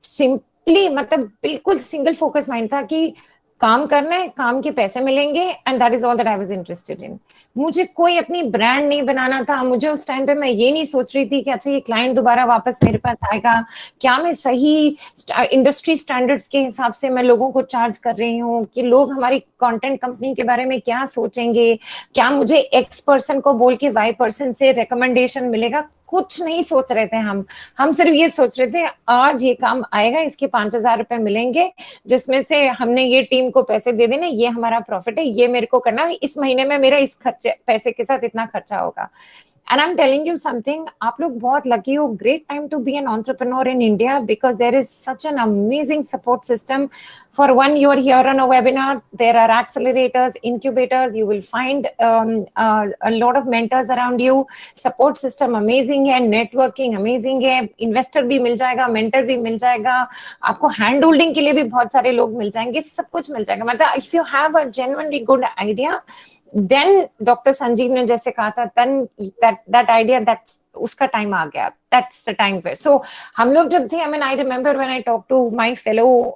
B: simply, मतलब बिल्कुल सिंगल फोकस माइंड था कि काम करना है, काम के पैसे मिलेंगे, and that is all that I was interested in. मुझे कोई अपनी ब्रांड नहीं बनाना था. मुझे उस टाइम पे मैं ये नहीं सोच रही थी कि अच्छा ये क्लाइंट दोबारा वापस मेरे पास आएगा, क्या मैं सही इंडस्ट्री स्टैंडर्ड्स के हिसाब से मैं लोगों को चार्ज कर रही हूँ, कि लोग हमारी कंटेंट कंपनी के बारे में क्या सोचेंगे, क्या मुझे X पर्सन को बोल के Y पर्सन से रिकमेंडेशन मिलेगा. कुछ नहीं सोच रहे थे हम सिर्फ ये सोच रहे थे आज ये काम आएगा, इसके 5,000 रुपए मिलेंगे, जिसमें से हमने ये टीम इनको पैसे दे देना, ये हमारा प्रॉफिट है, ये मेरे को करना है, इस महीने में मेरा इस खर्चे पैसे के साथ इतना खर्चा होगा. And I'm telling you something, आप लोग बहुत lucky हो. Great time to be an entrepreneur in India because there is such an amazing support system. For one, you are here on a webinar. There are accelerators, incubators. You will find a lot of mentors around you. Support system amazing है, networking amazing है, investor भी मिल जाएगा, mentor भी मिल जाएगा, आपको hand holding के लिए भी बहुत सारे लोग मिल जाएंगे, सब कुछ मिल जाएगा. मतलब if you have a genuinely good idea, then Dr. Sanjeev ने जैसे कहा था, then that idea, that's उसका टाइम आ गया. That's the time where. So हम लोग जब थे, I mean, I remember when I talked to my fellow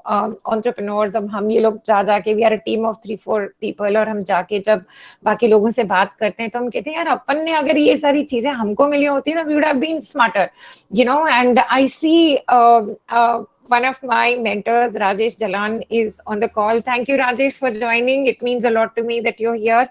B: entrepreneurs, अब हम ये लोग जाके, we are a team of 3-4 people, और हम जाके जब बाकी लोगों से बात करते हैं तो हम कहते हैं यार अपन ने अगर ये सारी चीजें हमको मिली होती ना, we would have been smarter, you know. And I see one of my mentors, Rajesh Jalan, is on the call. Thank you, Rajesh, for joining. It means a lot to me that you're here.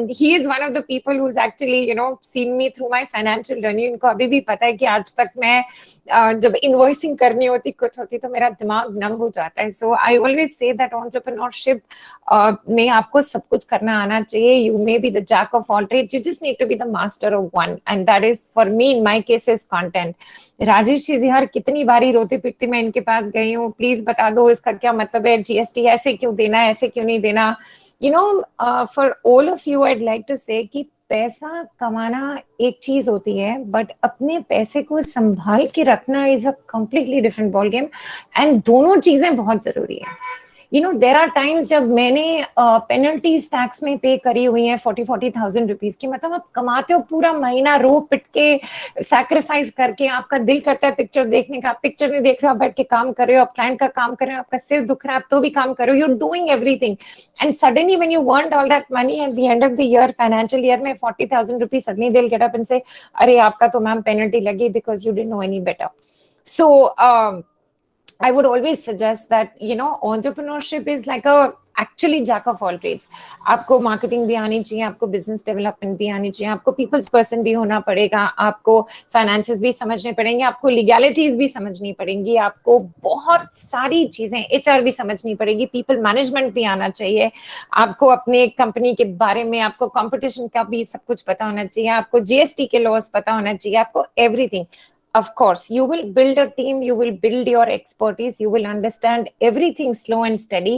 B: He is one of the people who's actually, you know, seen me through my financial journey. उनको अभी भी पता है कि आज तक मैं जब invoicing करनी होती, कुछ होती, तो मेरा दिमाग नम हो जाता है. So I always say that entrepreneurship में आपको सब कुछ करना आना चाहिए. You may be the jack of all trades. You just need to be the master of one. And that is, for me, in my case, is content. Rajesh ji यार कितनी बारी रोती पिटती मैं इनके पास गई हूँ, प्लीज बता दो इसका क्या मतलब है, जीएसटी ऐसे क्यों देना है, ऐसे क्यों नहीं देना. You know, for all of you, I'd like to say कि पैसा कमाना एक चीज होती है, बट अपने पैसे को संभाल के रखना is a completely different ball game. And दोनों चीजें बहुत जरूरी है. You know, there are times जब मैंने पेनल्टीज टैक्स में पे करी हुई हैं 40,000 रुपीज की. मतलब आप कमाते हो पूरा महीना, रो पिट के सैक्रिफाइस करके, आपका दिल करता है पिक्चर देखने का, आप पिक्चर नहीं देख रहे हो, आप बैठ के काम कर रहे हो, आप क्लाइंट का काम कर रहे हो, आपका सिर दुख रहा है, आप तो भी काम कर रहे हो, you're doing everything. And suddenly when you want all that money at the end of the year, financial year में 40,000 rupees, suddenly they'll get up and say, अरे आपका तो मैम पेनल्टी लगी because you didn't know any better. So I would always suggest that, you know, entrepreneurship is like a actually jack of all trades. आपको marketing भी आनी चाहिए, आपको business development भी आनी चाहिए, आपको पीपल्स पर्सन भी होना पड़ेगा, आपको फाइनेंसेस भी समझने पड़ेंगे, आपको लीगैलिटीज भी समझनी पड़ेंगी, आपको बहुत सारी चीजें, एचआर भी समझनी पड़ेगी, पीपल मैनेजमेंट भी आना चाहिए, आपको अपने कंपनी के बारे में, आपको कंपटीशन का भी सब कुछ पता होना चाहिए, आपको जीएसटी के लॉस पता होना चाहिए, आपको everything. Of course, you will build a team, you will build your expertise, you will understand everything slow and steady,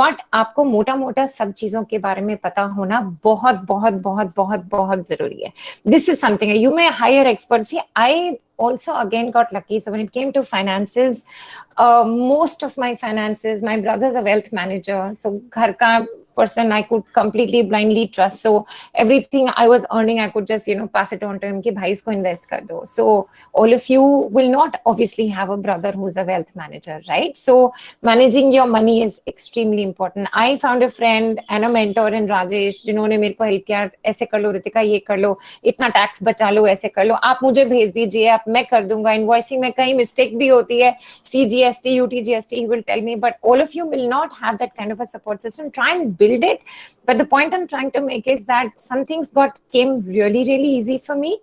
B: but आपको मोटा मोटा सब चीजों के बारे में पता होना बहुत बहुत बहुत बहुत बहुत जरूरी है. This is something you may hire experts. See, I also again got lucky. So when it came to finances, most of my finances, my brother's a wealth manager, so घर का person I could completely blindly trust. So everything I was earning, I could just, you know, pass it on to him कि भाई इसको invest कर दो. So all of you will not obviously have a brother who's a wealth manager, right? So managing your money is extremely important. I found a friend and a mentor in Rajesh जिन्होंने मेरे को help किया, ऐसे कर लो रितिका, ये कर लो, इतना tax बचा लो, ऐसे कर लो, आप मुझे भेज दीजिए, आप मैं कर दूंगा. इनवॉइसिंग में कहीं मिस्टेक भी होती है, CGST, UTGST, he will tell me, but all of you will not have that kind of a support system. Try and build it. But the point I'm trying to make is that some things came really, really easy for me.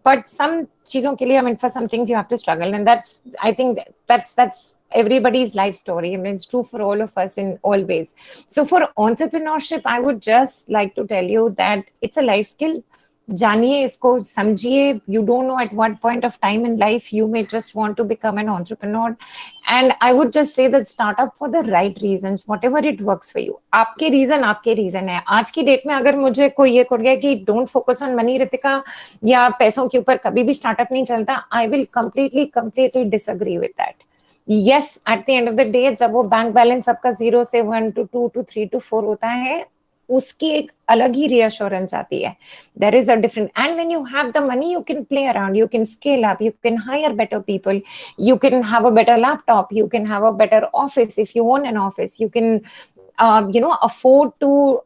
B: But some cheezon ke liye, I mean, for some things you have to struggle. And I think that's everybody's life story. I mean, it's true for all of us in all ways. So for entrepreneurship, I would just like to tell you that it's a life skill. जानिए इसको, समझिए. You don't know at what point of time in life you may just want to become an entrepreneur. And I would just say that start up for the right reasons, whatever it works for you. आपके reason है. आज की date में अगर मुझे कोई ये कर गया कि don't focus on money Ritika, या पैसों के ऊपर कभी भी स्टार्टअप नहीं चलता, I will completely disagree with that. Yes, at the end of the day, जब वो बैंक बैलेंस आपका 0 से 1 to 2 to 3 to 4 होता है, उसकी एक अलग ही reassurance आती है. There is a different, and when you have the money, you can play around, you can scale up, you can hire better people, you can have a better laptop, you can have a better office if you own an office, you can afford to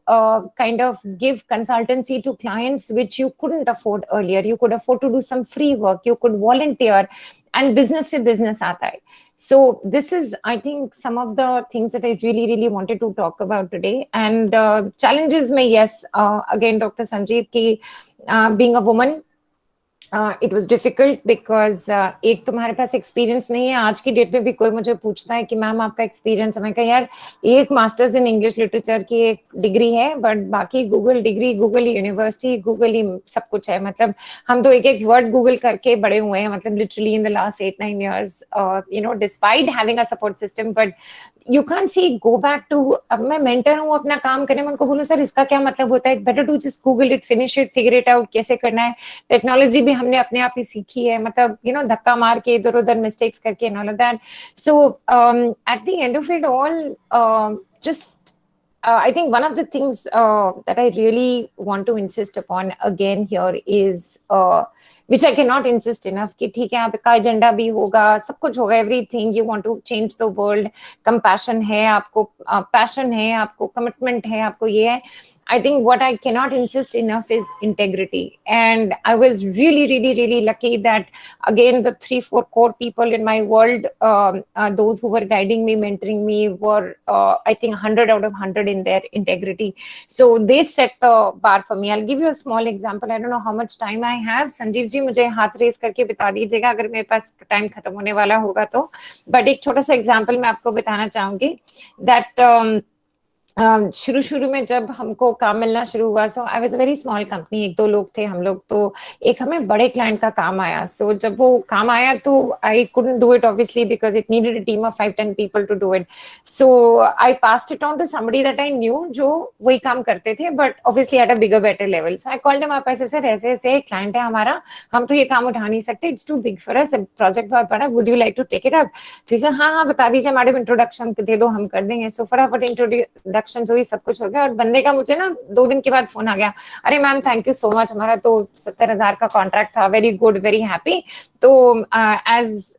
B: kind of give consultancy to clients which you couldn't afford earlier. You could afford to do some free work, you could volunteer, and business से business आता है. So this is, I think, some of the things that I really wanted to talk about today. And challenges में, yes, again, Dr. Sanjeev, ki being a woman, it was difficult because एक तुम्हारे पास experience नहीं है. आज की date में भी कोई मुझे पूछता है कि मैम आपका एक्सपीरियंस, मैं कहा यार एक मास्टर्स इन इंग्लिश लिटरेचर की एक डिग्री है, बट बाकी Google degree, Google university, Google ही सब कुछ है. मतलब हम तो एक एक वर्ड गूगल करके बड़े हुए हैं, मतलब literally in the last 8-9 years, you know, despite having a support system. But you can see go back to, अब मैं मेंटर हूँ, अपना काम करने में उनको बोलूँ सर इसका क्या मतलब होता है, better to just Google it, finish it, figure it out, कैसे करना है. टेक्नोलॉजी भी हमने अपने आप ही सीखी है, मतलब यू नो धक्का मार के इधर उधर मिस्टेक्स करके and all of that. So at the end of it all, just I think one of the things that I really want to insist upon again here is which I cannot insist enough कि ठीक है आपका agenda भी होगा, सब कुछ होगा, everything you want to change the world, compassion है आपको, passion है आपको, commitment है आपको, ये है. I think what I cannot insist enough is integrity. And I was really, really, really lucky that again the 3-4 core people in my world, those who were guiding me, mentoring me, were I think 100 out of 100 in their integrity. So they set the bar for me. I'll give you a small example. I don't know how much time I have. Sanjeev ji मुझे हाथ race करके बता दीजिएगा अगर मेरे पास time खत्म होने वाला होगा तो. बट एक छोटा सा एग्जाम्पल मैं आपको बताना चाहूंगी दैट शुरू में जब हमको काम मिलना शुरू हुआ, so I was a very small company, 1-2 लोग थे हम लोग, तो एक हमें बड़े क्लाइंट का काम आया. सो जब वो काम आया तो I couldn't do it obviously because it needed a team of 5-10 people to do it. So I passed it on to somebody that I knew, जो वही काम करते थे but obviously at a bigger better level. So I called him up, ऐसे sir ऐसे ऐसे client है हमारा, हम तो ये काम उठा नहीं सकते, it's too big for us, project बहुत बड़ा, would you like to take it up. जैसे हाँ हाँ बता दीजिए मैडम, इंट्रोडक्शन दे दो हम कर देंगे. सो फटाफट इंट्रोडक्शन हुई, सब कुछ हो गया, और बंदे का मुझे ना 2 दिन के बाद फोन आ गया, अरे ma'am thank you so much, हमारा तो 70,000 का कॉन्ट्रैक्ट था, वेरी गुड, वेरी हैप्पी. तो as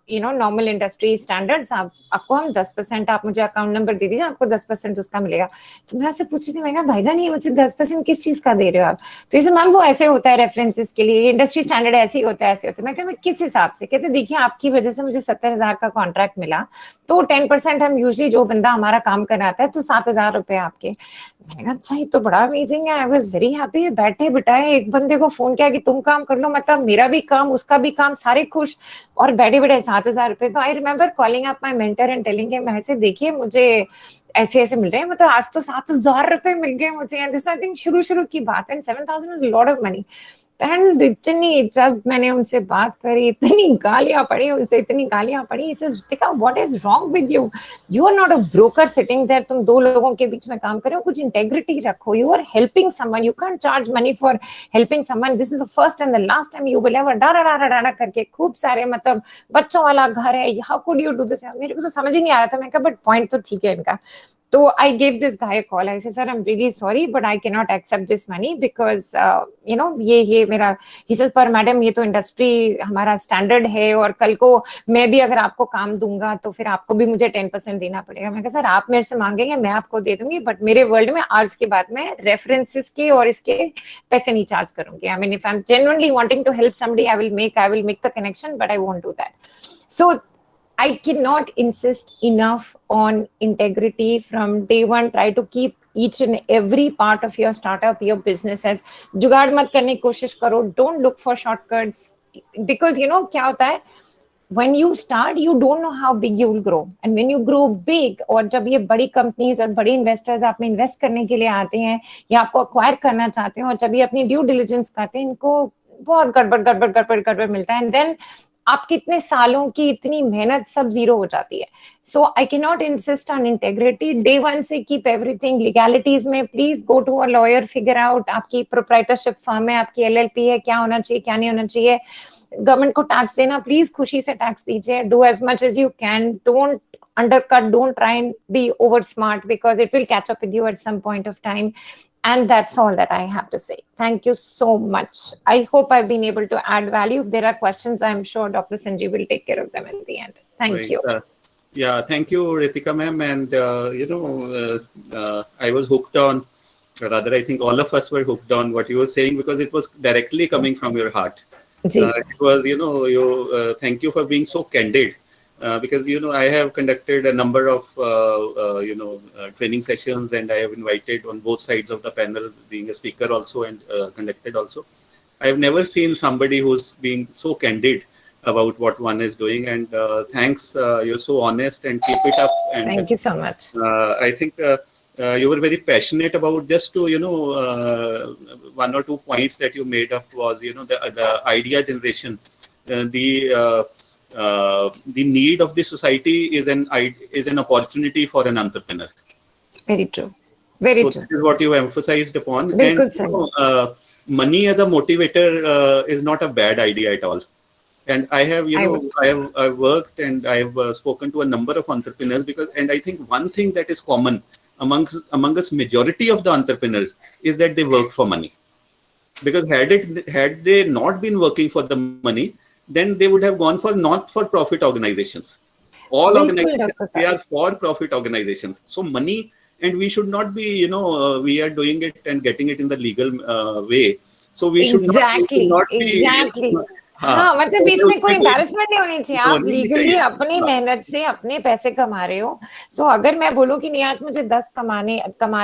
B: you know normal industry standards आपको हम 10%, आप मुझे अकाउंट नंबर दे दीजिए, आपको 10% उसका मिलेगा. तो मैं उससे पूछ रही थी, मैं कहा भाईजान ये मुझे 10% किस चीज का दे रहे हो आप. तो इसे मैम वो ऐसे होता है रेफरेंसेस के लिए, इंडस्ट्री स्टैंडर्ड ऐसे ही होता है, ऐसे होता है. मैं कहा मैं किस हिसाब से, कहते देखिए आपकी वजह से मुझे 70,000 का कॉन्ट्रैक्ट मिला, तो 10% हम यूजली जो बंदा हमारा काम कराता है तो 7,000 रुपए आपके. मैंने कहा अच्छा ये तो बड़ा अमेजिंग है, आई वाज वेरी हैप्पी. बैठे बिठाए एक बंदे को फोन किया कि तुम काम कर लो, मतलब मेरा भी काम उसका भी काम, सारे खुश, और बैठे बैठे 7,000 रुपए. तो I remember calling up my mentor and telling him, ऐसे देखिए मुझे ऐसे ऐसे मिल रहे हैं, मतलब आज तो 7,000 रुपए मिल गए मुझे. एंड दिस आई थिंक शुरू की बात है, 7,000 is lot of money. And इतनी, जब मैंने उनसे बात करी, इतनी गालियां पड़ी उनसे, इतनी गालियां पड़ी. Ritika what is wrong with you, you are not a broker sitting there, तुम 2 लोगों के बीच में काम कर रहे हो, कुछ इंटेग्रिटी रखो. You are helping someone, you can't charge money for helping someone, this is the first and the last time you will ever. डारा डारा डारा करके खूब सारे, मतलब बच्चों वाला घर है, how could you do this. मेरे को तो समझ ही नहीं आ रहा था. मैं कहा बट पॉइंट तो ठीक है इनका. So I gave this guy a call. I said, sir, I'm really sorry, but I cannot accept this money because, you know, ये मेरा. He says, पर मैडम ये तो इंडस्ट्री हमारा स्टैंडर्ड है, और कल को मैं भी अगर आपको काम दूंगा तो फिर आपको भी मुझे 10% देना पड़ेगा. मैं कहा सर आप मेरे से मांगेंगे मैं आपको दे दूंगी, बट मेरे वर्ल्ड में आज के बाद में रेफरेंसेस के और इसके पैसे नहीं चार्ज करूंगी. I mean, if I'm genuinely wanting to help somebody, I will make the connection, but I won't do that. So I cannot insist enough on integrity from day one. Try to keep each and every part of your startup, your business as जुगाड़ मत करने की कोशिश करो. Don't look for shortcuts because you know क्या होता है, when you start you don't know how big you will grow, and when you grow big, और जब ये बड़ी कंपनीज और बड़े इन्वेस्टर्स आप में इन्वेस्ट करने के लिए आते हैं या आपको अक्वायर करना चाहते हैं, और जब ये अपनी ड्यू डिलिजेंस करते हैं, इनको बहुत गड़बड़ मिलता है. एंड देन आपके इतने सालों की इतनी मेहनत सब जीरो हो जाती है. सो I can not insist on integrity. Day one से कीप एवरीथिंग लीगैलिटीज में. Please go to a lawyer, figure out आपकी प्रोप्राइटरशिप फर्म है, आपकी LLP है, क्या होना चाहिए क्या नहीं होना चाहिए. गवर्नमेंट को टैक्स देना, प्लीज खुशी से टैक्स दीजिए. Do as much as you can. Don't undercut, don't try and be over smart because it will catch up with you at some point of time. And that's all that I have to say. Thank you so much. I hope I've been able to add value. If there are questions, I'm sure Dr. Sanjeev will take care of them at the end. Thank
A: Right.
B: you.
A: Yeah, thank you, Ritika ma'am. And you know, I was hooked on, rather, I think all of us were hooked on what you were saying because it was directly coming from your heart. It was, you know, thank you for being so candid. Because you know I have conducted a number of training sessions, and I have invited on both sides of the panel, being a speaker also and conducted also. I've never seen somebody who's being so candid about what one is doing. And thanks, you're so honest, and keep it up. And
B: Thank you so much.
A: I think you were very passionate about, just to, one or two points that you made up was, the idea generation, the need of the society is an opportunity for an entrepreneur.
B: Very true. Very
A: So
B: true.
A: this is what you emphasized upon.
B: Bilkul,
A: And
B: sir.
A: money as a motivator is not a bad idea at all. And I have, I've worked and I've spoken to a number of entrepreneurs, and I think one thing that is common among us majority of the entrepreneurs is that they work for money. Because had they not been working for the money, then they would have gone for not-for-profit organizations. All
B: Bilkul,
A: organizations,
B: Dr.
A: they are
B: Sai.
A: for-profit organizations. So money, and we should not be, we are doing it and getting it in the legal way. So we should not be.
B: Exactly.
A: हाँ,
B: हाँ, मतलब इसमें
A: उसमें
B: कोई embarrassment नहीं होनी चाहिए. आप
A: होनी नहीं
B: लीगली
A: चाहिए.
B: अपनी मेहनत से अपने पैसे कमा रहे हो. सो अगर मैं बोलूँ कि नहीं आज मुझे 10 कमा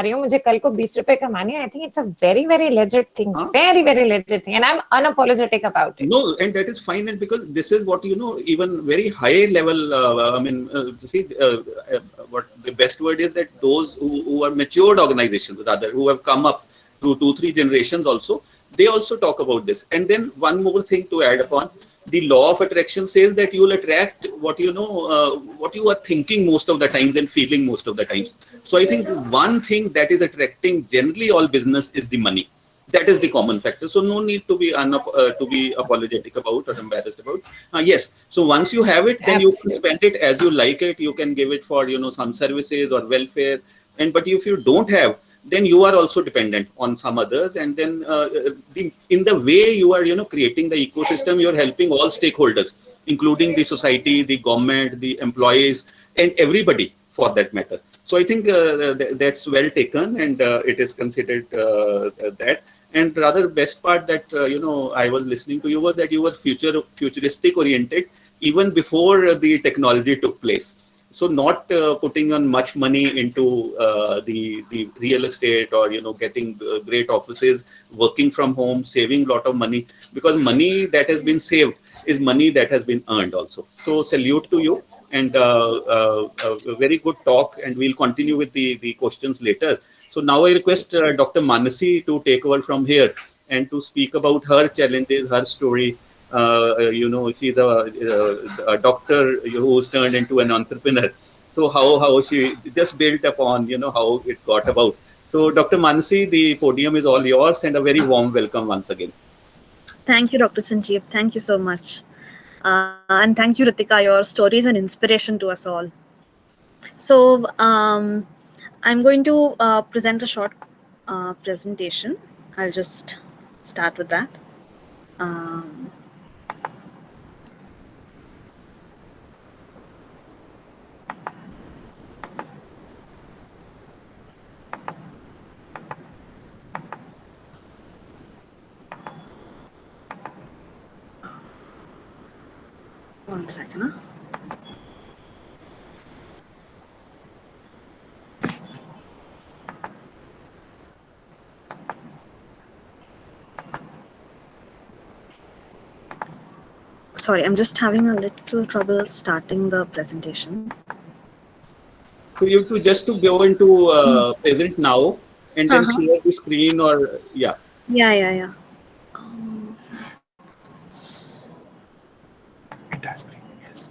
B: रही हूँ, मुझे कल को 20 रुपए कमाने, I think it's a very, very legit thing. Very, very legit thing. And I'm unapologetic about it.
A: No, and that is fine. And because this is what, even very high level, what the best word is, that those who are matured organizations, rather, who have come up through 2-3 generations also, they also talk about this. And then one more thing to add upon, the law of attraction says that you will attract what you are thinking most of the times and feeling most of the times. So I think one thing that is attracting generally all business is the money. That is the common factor. So no need to be apologetic about or embarrassed about. Yes. So once you have it, then you can spend it as you like it. You can give it for some services or welfare. But if you don't have, then you are also dependent on some others. And then in the way you are creating the ecosystem, you're helping all stakeholders, including the society, the government, the employees, and everybody for that matter. So I think that's well taken, and it is considered that. And rather best part that I was listening to you was that you were futuristic oriented even before the technology took place. So not putting on much money into the real estate or getting great offices, working from home, saving a lot of money, because money that has been saved is money that has been earned also. So salute to you, and a very good talk, and we'll continue with the questions later. So now I request Dr. Manasi to take over from here and to speak about her challenges, her story. She's a doctor who's turned into an entrepreneur. So how she just built upon, how it got about. So Dr. Manasi, the podium is all yours, and a very warm welcome once again.
E: Thank you, Dr. Sanjeev. Thank you so much. And thank you, Ritika. Your story is an inspiration to us all. So I'm going to present a short presentation. I'll just start with that. One second. Huh? Sorry, I'm just having a little trouble starting the presentation.
A: So you to just to go into present now and then share the screen, or yeah.
E: Yeah.
F: Entire screen, yes.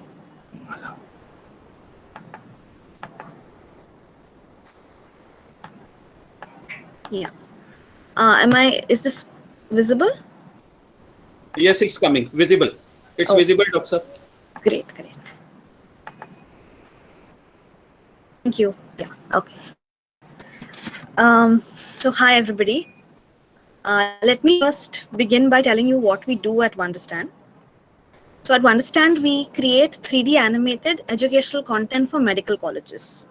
E: Yeah. Is this visible?
A: Yes, it's coming. Visible. It's visible, Doctor.
E: Great. Thank you. Yeah, okay. So hi, everybody. Let me first begin by telling you what we do at Wonderstand. So at Wonderstand, we create 3D animated educational content for medical colleges.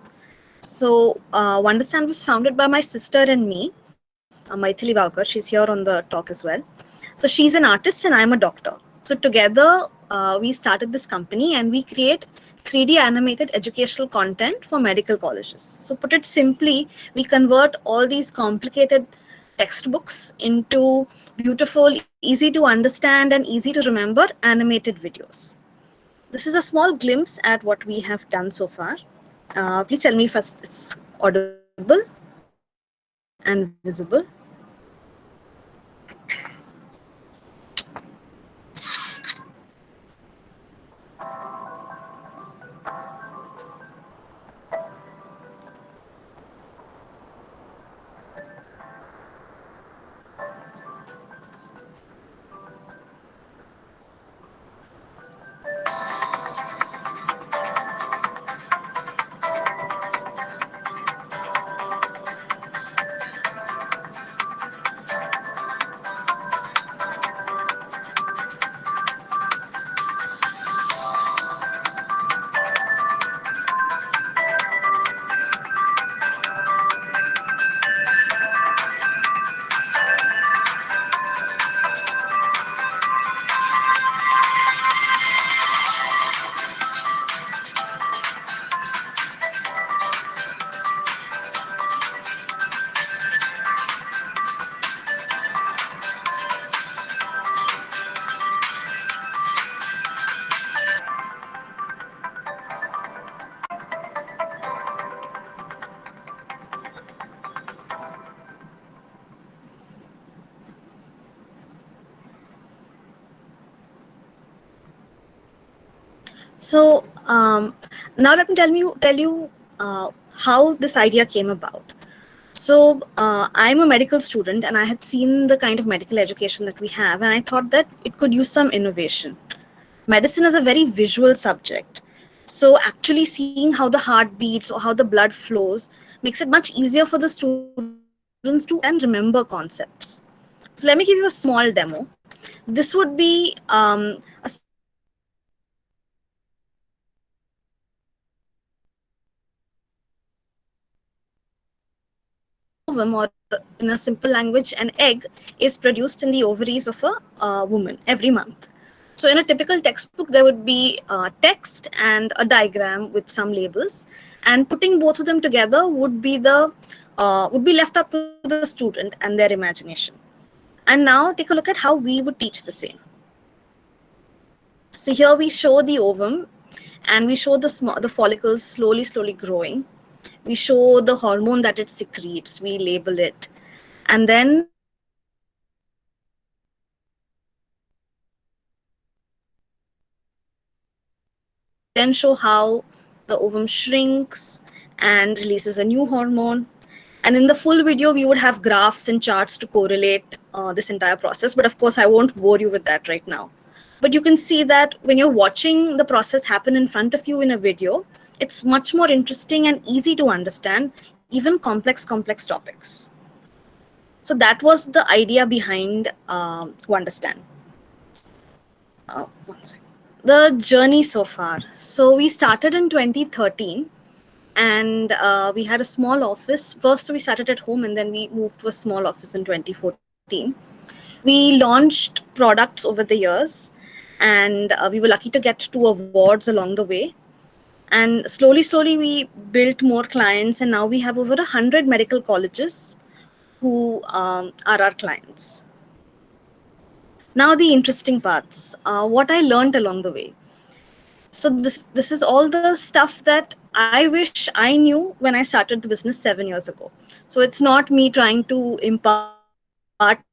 E: So Wonderstand was founded by my sister and me, Maithili Bhavkar. She's here on the talk as well. So she's an artist and I'm a doctor. So together we started this company and we create 3D animated educational content for medical colleges. So put it simply, we convert all these complicated textbooks into beautiful, easy to understand and easy to remember animated videos. This is a small glimpse at what we have done so far. Please tell me if it's audible and visible. So now let me tell you how this idea came about. So I'm a medical student and I had seen the kind of medical education that we have, and I thought that it could use some innovation. Medicine is a very visual subject. So actually seeing how the heart beats or how the blood flows makes it much easier for the students to and remember concepts. So let me give you a small demo. This would be a simple example of how we would teach the ovum. An ovum, or in a simple language, an egg, is produced in the ovaries of a woman every month. So in a typical textbook, there would be text and a diagram with some labels, and putting both of them together would be left up to the student and their imagination. And now take a look at how we would teach the same. So here we show the ovum, and we show the follicles slowly growing. We show the hormone that it secretes, we label it, and then then show how the ovum shrinks and releases a new hormone. And in the full video, we would have graphs and charts to correlate this entire process. But of course, I won't bore you with that right now. But you can see that when you're watching the process happen in front of you in a video, it's much more interesting and easy to understand, even complex topics. So that was the idea behind to understand. One second. The journey so far. So we started in 2013, and we had a small office. First, we started at home, and then we moved to a small office in 2014. We launched products over the years, and we were lucky to get 2 awards along the way. And slowly, we built more clients, and now we have over 100 medical colleges who are our clients. Now the interesting parts, what I learned along the way. So this is all the stuff that I wish I knew when I started the business 7 years ago. So it's not me trying to impart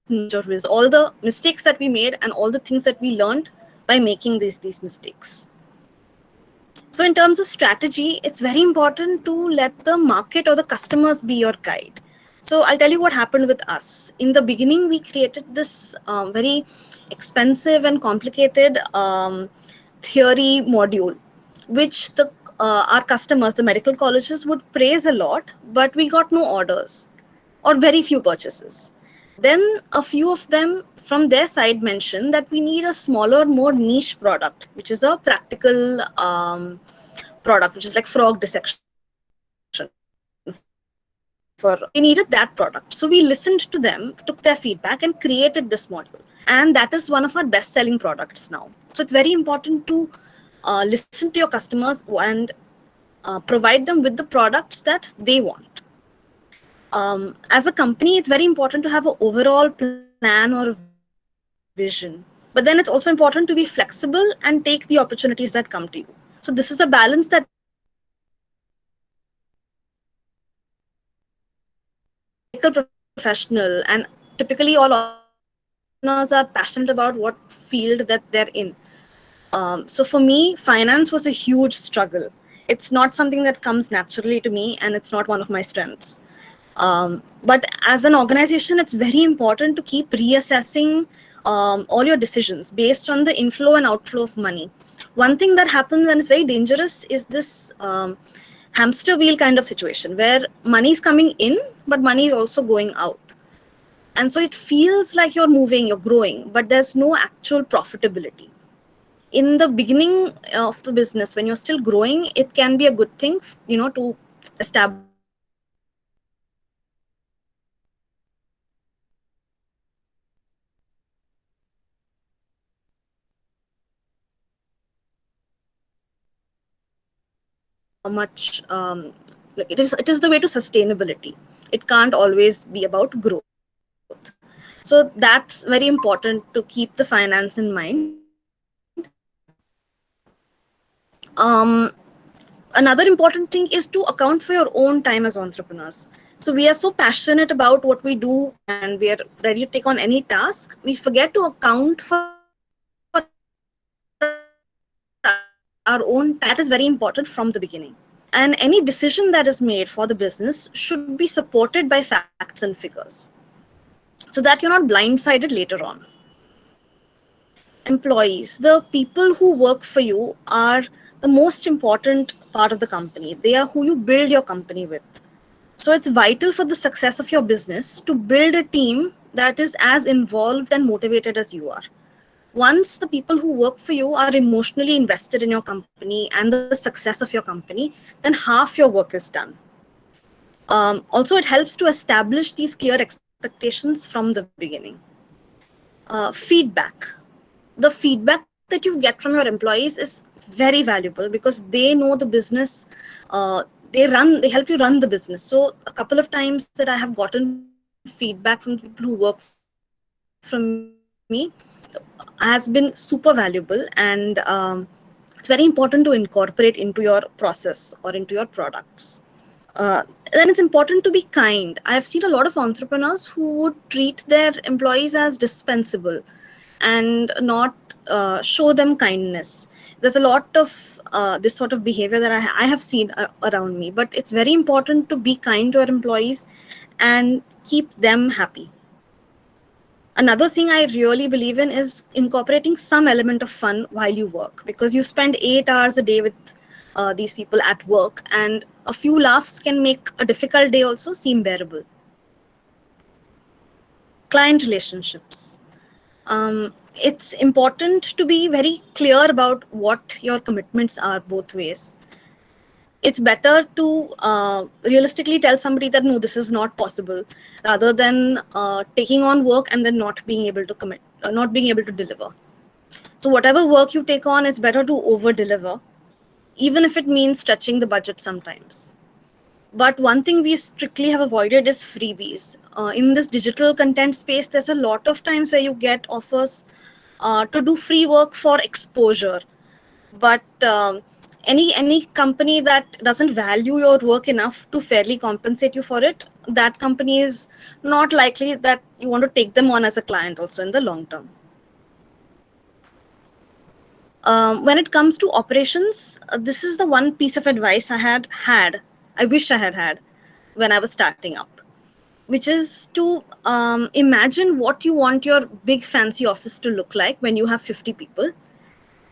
E: knowledge or wisdom. All the mistakes that we made and all the things that we learned by making these mistakes. So in terms of strategy, it's very important to let the market or the customers be your guide. So I'll tell you what happened with us. In the beginning, we created this very expensive and complicated theory module, which our customers, the medical colleges, would praise a lot, but we got no orders or very few purchases. Then a few of them from their side mentioned that we need a smaller, more niche product, which is a practical product, which is like frog dissection. They needed that product. So we listened to them, took their feedback, and created this module. And that is one of our best-selling products now. So it's very important to listen to your customers and provide them with the products that they want. As a company, it's very important to have an overall plan or vision. But then it's also important to be flexible and take the opportunities that come to you. So this is a balance that medical professional, and typically all entrepreneurs are passionate about what field that they're in. So for me, finance was a huge struggle. It's not something that comes naturally to me, and it's not one of my strengths. But as an organization, it's very important to keep reassessing all your decisions based on the inflow and outflow of money. One thing that happens and is very dangerous is this hamster wheel kind of situation where money is coming in, but money is also going out. And so it feels like you're moving, you're growing, but there's no actual profitability. In the beginning of the business, when you're still growing, it can be a good thing, to establish how much like it is the way to sustainability. It can't always be about growth. So that's very important to keep the finance in mind. Another important thing is to account for your own time as entrepreneurs. So we are so passionate about what we do and we are ready to take on any task. We forget to account for our own time. That is very important from the beginning. And any decision that is made for the business should be supported by facts and figures so that you're not blindsided later on. Employees, the people who work for you, are the most important part of the company. They are who you build your company with. So it's vital for the success of your business to build a team that is as involved and motivated as you are. Once the people who work for you are emotionally invested in your company and the success of your company, then half your work is done. Also, it helps to establish these clear expectations from the beginning. Feedback. The feedback that you get from your employees is very valuable because they know the business. They help you run the business. So a couple of times that I have gotten feedback from people who work from me has been super valuable, and it's very important to incorporate into your process or into your products. Then it's important to be kind. I've seen a lot of entrepreneurs who would treat their employees as dispensable and not show them kindness. There's a lot of this sort of behavior that I have seen around me, but it's very important to be kind to our employees and keep them happy. Another thing I really believe in is incorporating some element of fun while you work, because you spend 8 hours a day with these people at work, and a few laughs can make a difficult day also seem bearable. Client relationships. It's important to be very clear about what your commitments are both ways. It's better to realistically tell somebody that no, this is not possible, rather than taking on work and then not being able to commit, not being able to deliver. So whatever work you take on, it's better to over deliver, even if it means stretching the budget sometimes. But one thing we strictly have avoided is freebies. In this digital content space, there's a lot of times where you get offers to do free work for exposure. But any company that doesn't value your work enough to fairly compensate you for it, that company is not likely that you want to take them on as a client also in the long term. When it comes to operations, this is the one piece of advice I wish I had when I was starting up, which is to imagine what you want your big fancy office to look like when you have 50 people,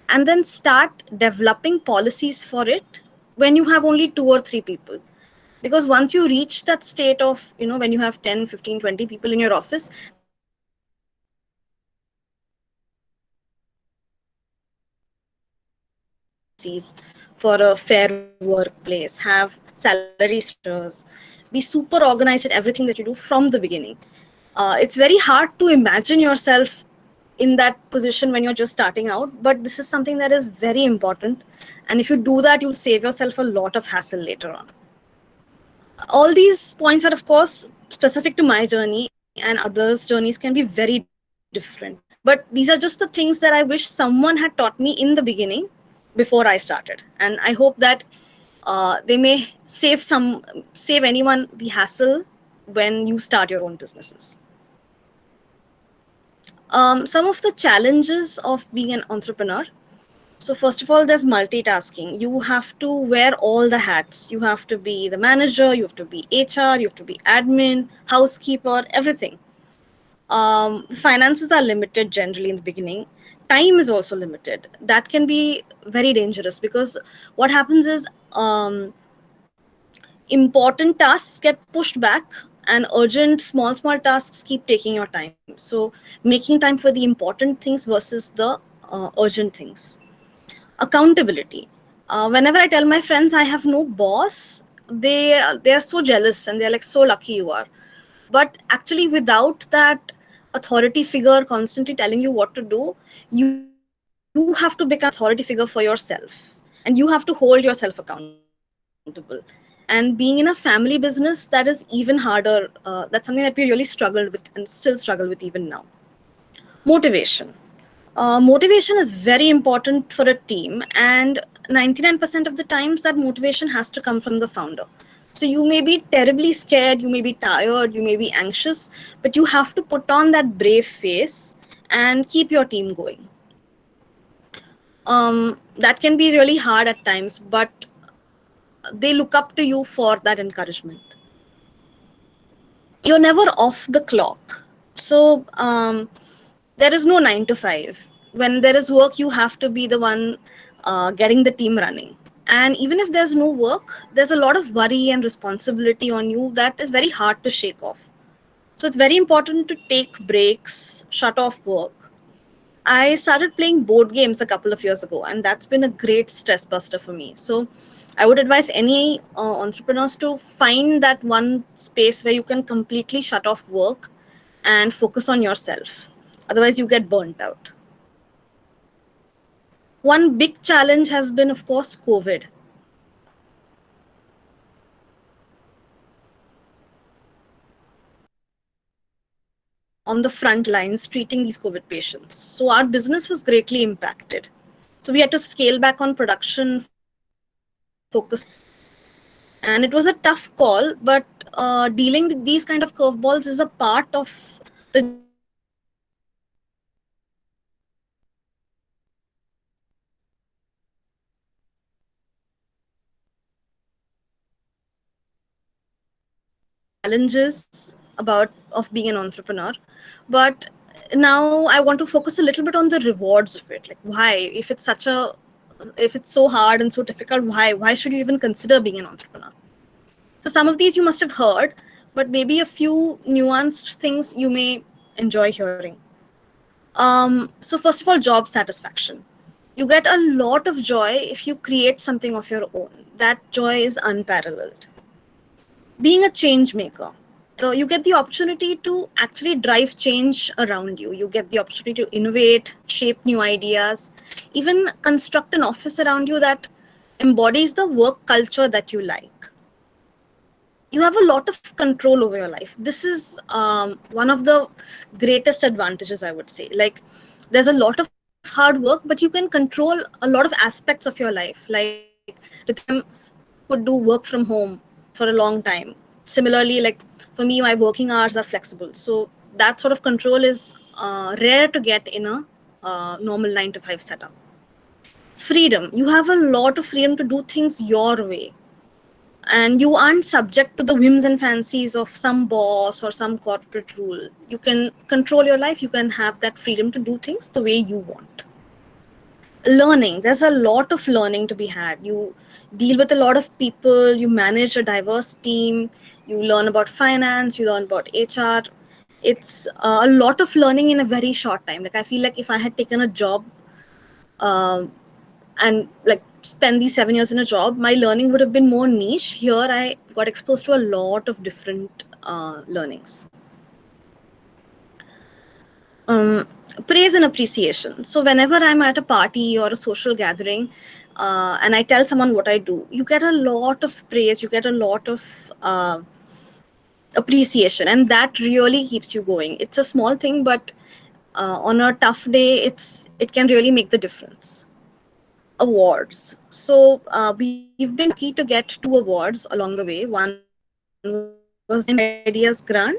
E: and then start developing policies for it when you have only 2 or 3 people. Because once you reach that state of, when you have 10, 15, 20 people in your office, then you can start policies for a fair workplace, have salary structures, be super organized at everything that you do from the beginning. It's very hard to imagine yourself in that position when you're just starting out, but this is something that is very important. And if you do that, you'll save yourself a lot of hassle later on. All these points are, of course, specific to my journey, and others' journeys can be very different. But these are just the things that I wish someone had taught me in the beginning before I started. And I hope that they may save anyone the hassle when you start your own businesses. Some of the challenges of being an entrepreneur. So first of all, there's multitasking. You have to wear all the hats. You have to be the manager, you have to be HR, you have to be admin, housekeeper, everything. Finances are limited generally in the beginning. Time is also limited. That can be very dangerous because what happens is important tasks get pushed back and urgent small tasks keep taking your time. So making time for the important things versus the urgent things. Accountability. Whenever I tell my friends I have no boss, they are so jealous and they're like, so lucky you are. But actually, without that authority figure constantly telling you what to do, you have to become that authority figure for yourself, and you have to hold yourself accountable. And being in a family business, that is even harder. That's something that we really struggled with and still struggle with even now. Motivation. Motivation is very important for a team, and 99% of the times that motivation has to come from the founder. So you may be terribly scared, you may be tired, you may be anxious, but you have to put on that brave face and keep your team going. That can be really hard at times, but they look up to you for that encouragement. You're never off the clock. So there is no 9 to 5. When there is work, you have to be the one getting the team running. And even if there's no work, there's a lot of worry and responsibility on you that is very hard to shake off. So it's very important to take breaks, shut off work. I started playing board games a couple of years ago, and that's been a great stress buster for me. So I would advise any entrepreneurs to find that one space where you can completely shut off work and focus on yourself. Otherwise, you get burnt out. One big challenge has been, of course, COVID. On the front lines treating these COVID patients. So our business was greatly impacted. So we had to scale back on production, focus. And it was a tough call, but dealing with these kind of curveballs is a part of the challenges about of being an entrepreneur. But now I want to focus a little bit on the rewards of it. Like why, if it's so hard and so difficult, why should you even consider being an entrepreneur? So some of these you must have heard, but maybe a few nuanced things you may enjoy hearing. So first of all, job satisfaction. You get a lot of joy if you create something of your own. That joy is unparalleled. Being a change maker. You get the opportunity to actually drive change around you. You get the opportunity to innovate, shape new ideas, even construct an office around you that embodies the work culture that you like. You have a lot of control over your life. This is one of the greatest advantages, I would say. Like, there's a lot of hard work, but you can control a lot of aspects of your life. Like, Rhythm could do work from home for a long time. Similarly, like for me, my working hours are flexible. So that sort of control is rare to get in a normal 9 to 5 setup. Freedom. You have a lot of freedom to do things your way, and you aren't subject to the whims and fancies of some boss or some corporate rule. You can control your life. You can have that freedom to do things the way you want. Learning. There's a lot of learning to be had. You deal with a lot of people. You manage a diverse team. You learn about finance. You learn about HR. It's a lot of learning in a very short time. Like, I feel like if I had taken a job and like spend these 7 years in a job, my learning would have been more niche. Here I got exposed to a lot of different learnings. Praise and appreciation. So whenever I'm at a party or a social gathering, and I tell someone what I do, you get a lot of praise, you get a lot of appreciation, and that really keeps you going. It's a small thing, but on a tough day, it can really make the difference. Awards. So we've been lucky to get 2 awards along the way. One was the IHRDI's grant,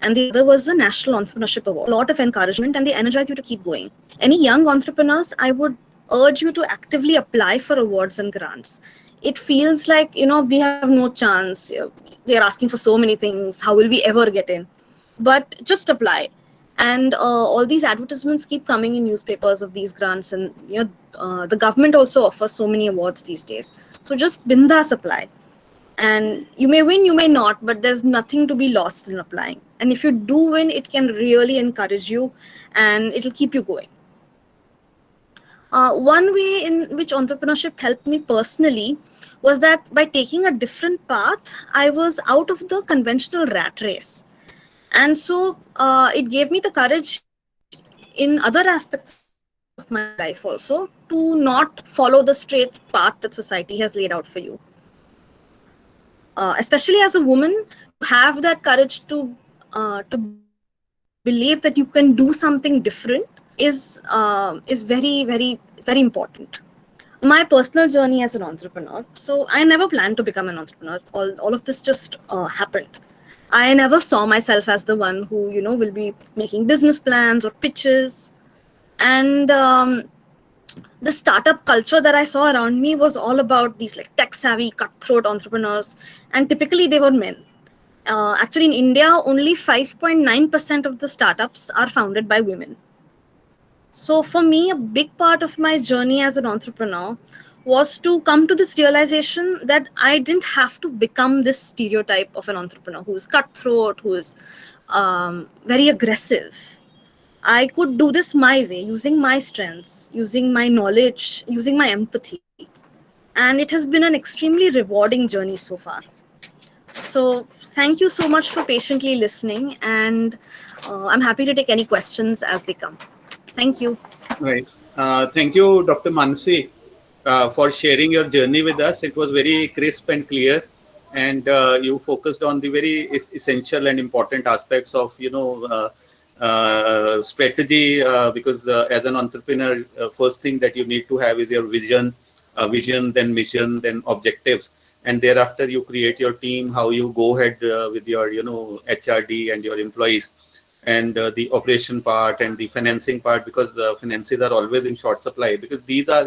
E: and the other was the National Entrepreneurship Award. A lot of encouragement, and they energize you to keep going. Any young entrepreneurs, I would urge you to actively apply for awards and grants. It feels like, we have no chance. They're asking for so many things. How will we ever get in? But just apply. And all these advertisements keep coming in newspapers of these grants, and the government also offers so many awards these days. So just bindas apply. And you may win, you may not, but there's nothing to be lost in applying. And if you do win, it can really encourage you and it'll keep you going. One way in which entrepreneurship helped me personally was that by taking a different path, I was out of the conventional rat race. And so it gave me the courage in other aspects of my life also to not follow the straight path that society has laid out for you. Especially as a woman, to have that courage to believe that you can do something different is very, very, very important. My personal journey as an entrepreneur. So I never planned to become an entrepreneur. All of this just happened. I never saw myself as the one who, will be making business plans or pitches. And the startup culture that I saw around me was all about these like tech savvy, cutthroat entrepreneurs. And typically they were men. Actually, in India, only 5.9% of the startups are founded by women. So for me, a big part of my journey as an entrepreneur was to come to this realization that I didn't have to become this stereotype of an entrepreneur who is cutthroat, who is very aggressive. I could do this my way, using my strengths, using my knowledge, using my empathy. And it has been an extremely rewarding journey so far. So thank you so much for patiently listening, and I'm happy to take any questions as they come. Thank you.
A: Right. Thank you, Dr. Mansi, for sharing your journey with us. It was very crisp and clear, and you focused on the very essential and important aspects of, strategy, because as an entrepreneur, first thing that you need to have is your vision, then mission, then objectives. And thereafter, you create your team, how you go ahead with your, HRD and your employees, and the operation part and the financing part, because finances are always in short supply, because these are,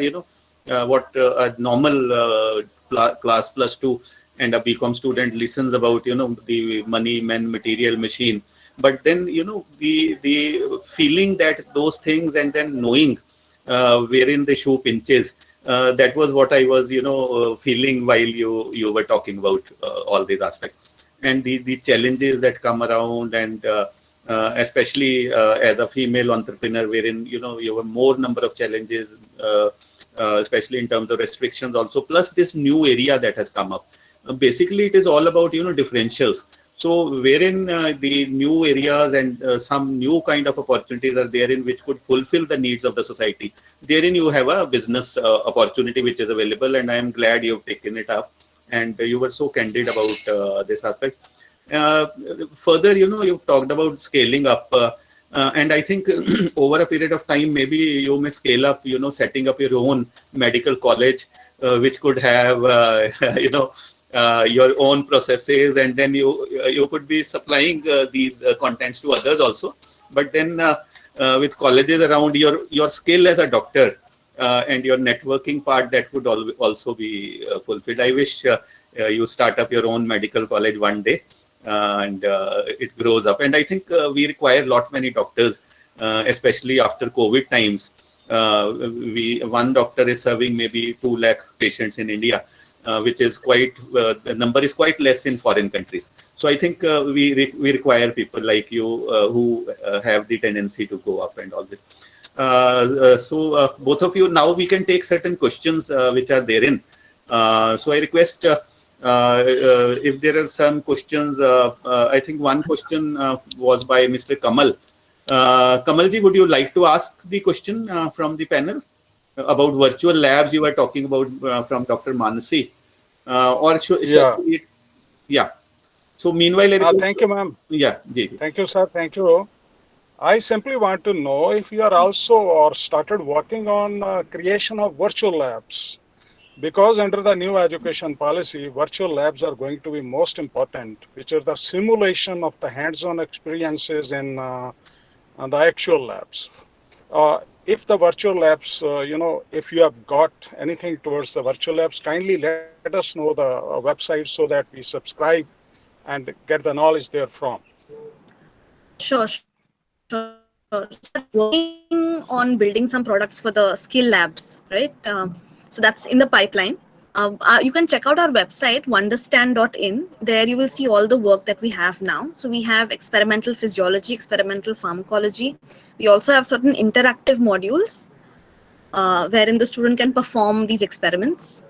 A: what a normal class +2 and a BCom student listens about, the money, man, material, machine. But then, the feeling that those things, and then knowing wherein the shoe pinches, that was what I was, feeling while you were talking about all these aspects, and the challenges that come around, and especially as a female entrepreneur, wherein you have more number of challenges, especially in terms of restrictions also, plus this new area that has come up. Basically, it is all about differentials. So wherein the new areas and some new kind of opportunities are there in which could fulfill the needs of the society, therein you have a business opportunity which is available, and I am glad you've taken it up, and you were so candid about this aspect. Further, you've talked about scaling up, and I think over a period of time, maybe you may scale up, setting up your own medical college, which could have, your own processes, and then you could be supplying these contents to others also. But then with colleges around, your skill as a doctor and your networking part, that would also be fulfilled. I wish you start up your own medical college one day, and it grows up. And I think we require many doctors, especially after COVID times. One doctor is serving maybe 2 lakh patients in India, which is quite, the number is quite less in foreign countries. So I think we require people like you who have the tendency to go up and all this. So both of you, now we can take certain questions which are therein. So I request if there are some questions. I think one question was by Mr. Kamal. Kamalji, would you like to ask the question from the panel about virtual labs you were talking about from Dr. Manasi? Or should we? Yeah. So meanwhile,
F: thank you, ma'am.
A: Yeah.
F: Thank you, sir. Thank you. I simply want to know if you are also or started working on creation of virtual labs, because under the new education policy, virtual labs are going to be most important, which are the simulation of the hands-on experiences in the actual labs. If the virtual labs, if you have got anything towards the virtual labs, kindly let us know the website so that we subscribe and get the knowledge there from.
E: Sure. Working on building some products for the skill labs, right? So that's in the pipeline. You can check out our website, wonderstand.in. There you will see all the work that we have now. So we have experimental physiology, experimental pharmacology. We also have certain interactive modules wherein the student can perform these experiments.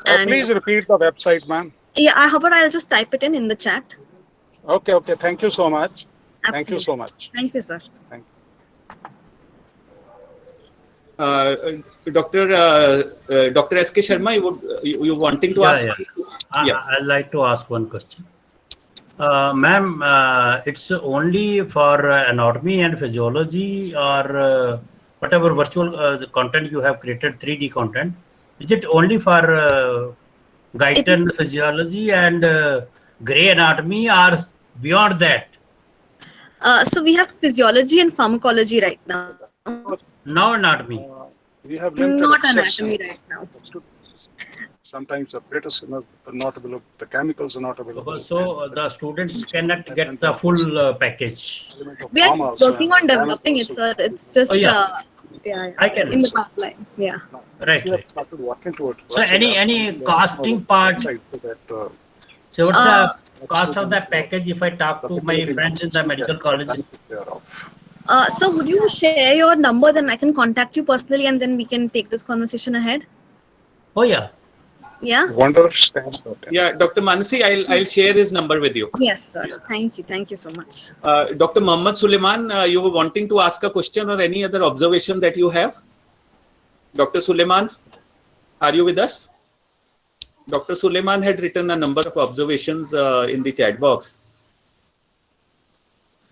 F: Please repeat the website, ma'am.
E: Yeah, how about I'll just type it in the chat.
F: Okay. Thank you so much.
E: Absolutely.
F: Thank you so much.
E: Thank you, sir.
F: Thank you.
A: Dr. S.K. Sharma, you wanting to ask?
G: Yeah. I'd like to ask one question. Ma'am, it's only for anatomy and physiology or whatever virtual the content you have created, 3D content. Is it only for Guyton physiology and gray anatomy or beyond that?
E: So we have physiology and pharmacology right now.
G: No anatomy.
F: We have
E: not anatomy right now.
F: Sometimes the fetus are not available, the chemicals are not available.
G: So the students cannot get the full package.
E: We are working on developing it, sir. It's just
G: I can
E: in the pipeline. Yeah.
G: Right.
F: Started working towards
G: So any costing part? So what's the cost of that package if I talk to my friends in the medical college?
E: So would you share your number, then I can contact you personally and then we can take this conversation ahead?
G: Oh yeah.
E: Yeah.
A: Yeah, Dr. Manasi, I'll share his number with you.
E: Yes, sir. Thank you. Thank you so much.
A: Dr. Muhammad Suleiman, you were wanting to ask a question or any other observation that you have? Dr. Suleiman, are you with us? Dr. Suleiman had written a number of observations in the chat box.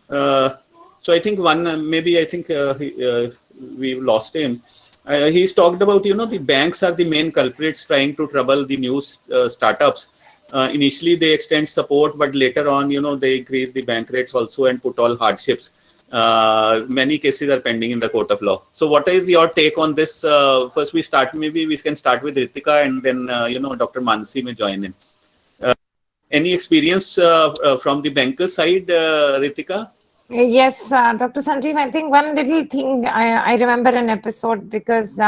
A: So I think we lost him. He's talked about, the banks are the main culprits trying to trouble the new startups. Initially, they extend support, but later on, they increase the bank rates also and put all hardships. Many cases are pending in the court of law. So what is your take on this? First, maybe we can start with Ritika and then, Dr. Manasi may join in. Any experience from the banker side, Ritika?
B: Yes, Dr. Sanjeev, I think one little thing I remember an episode because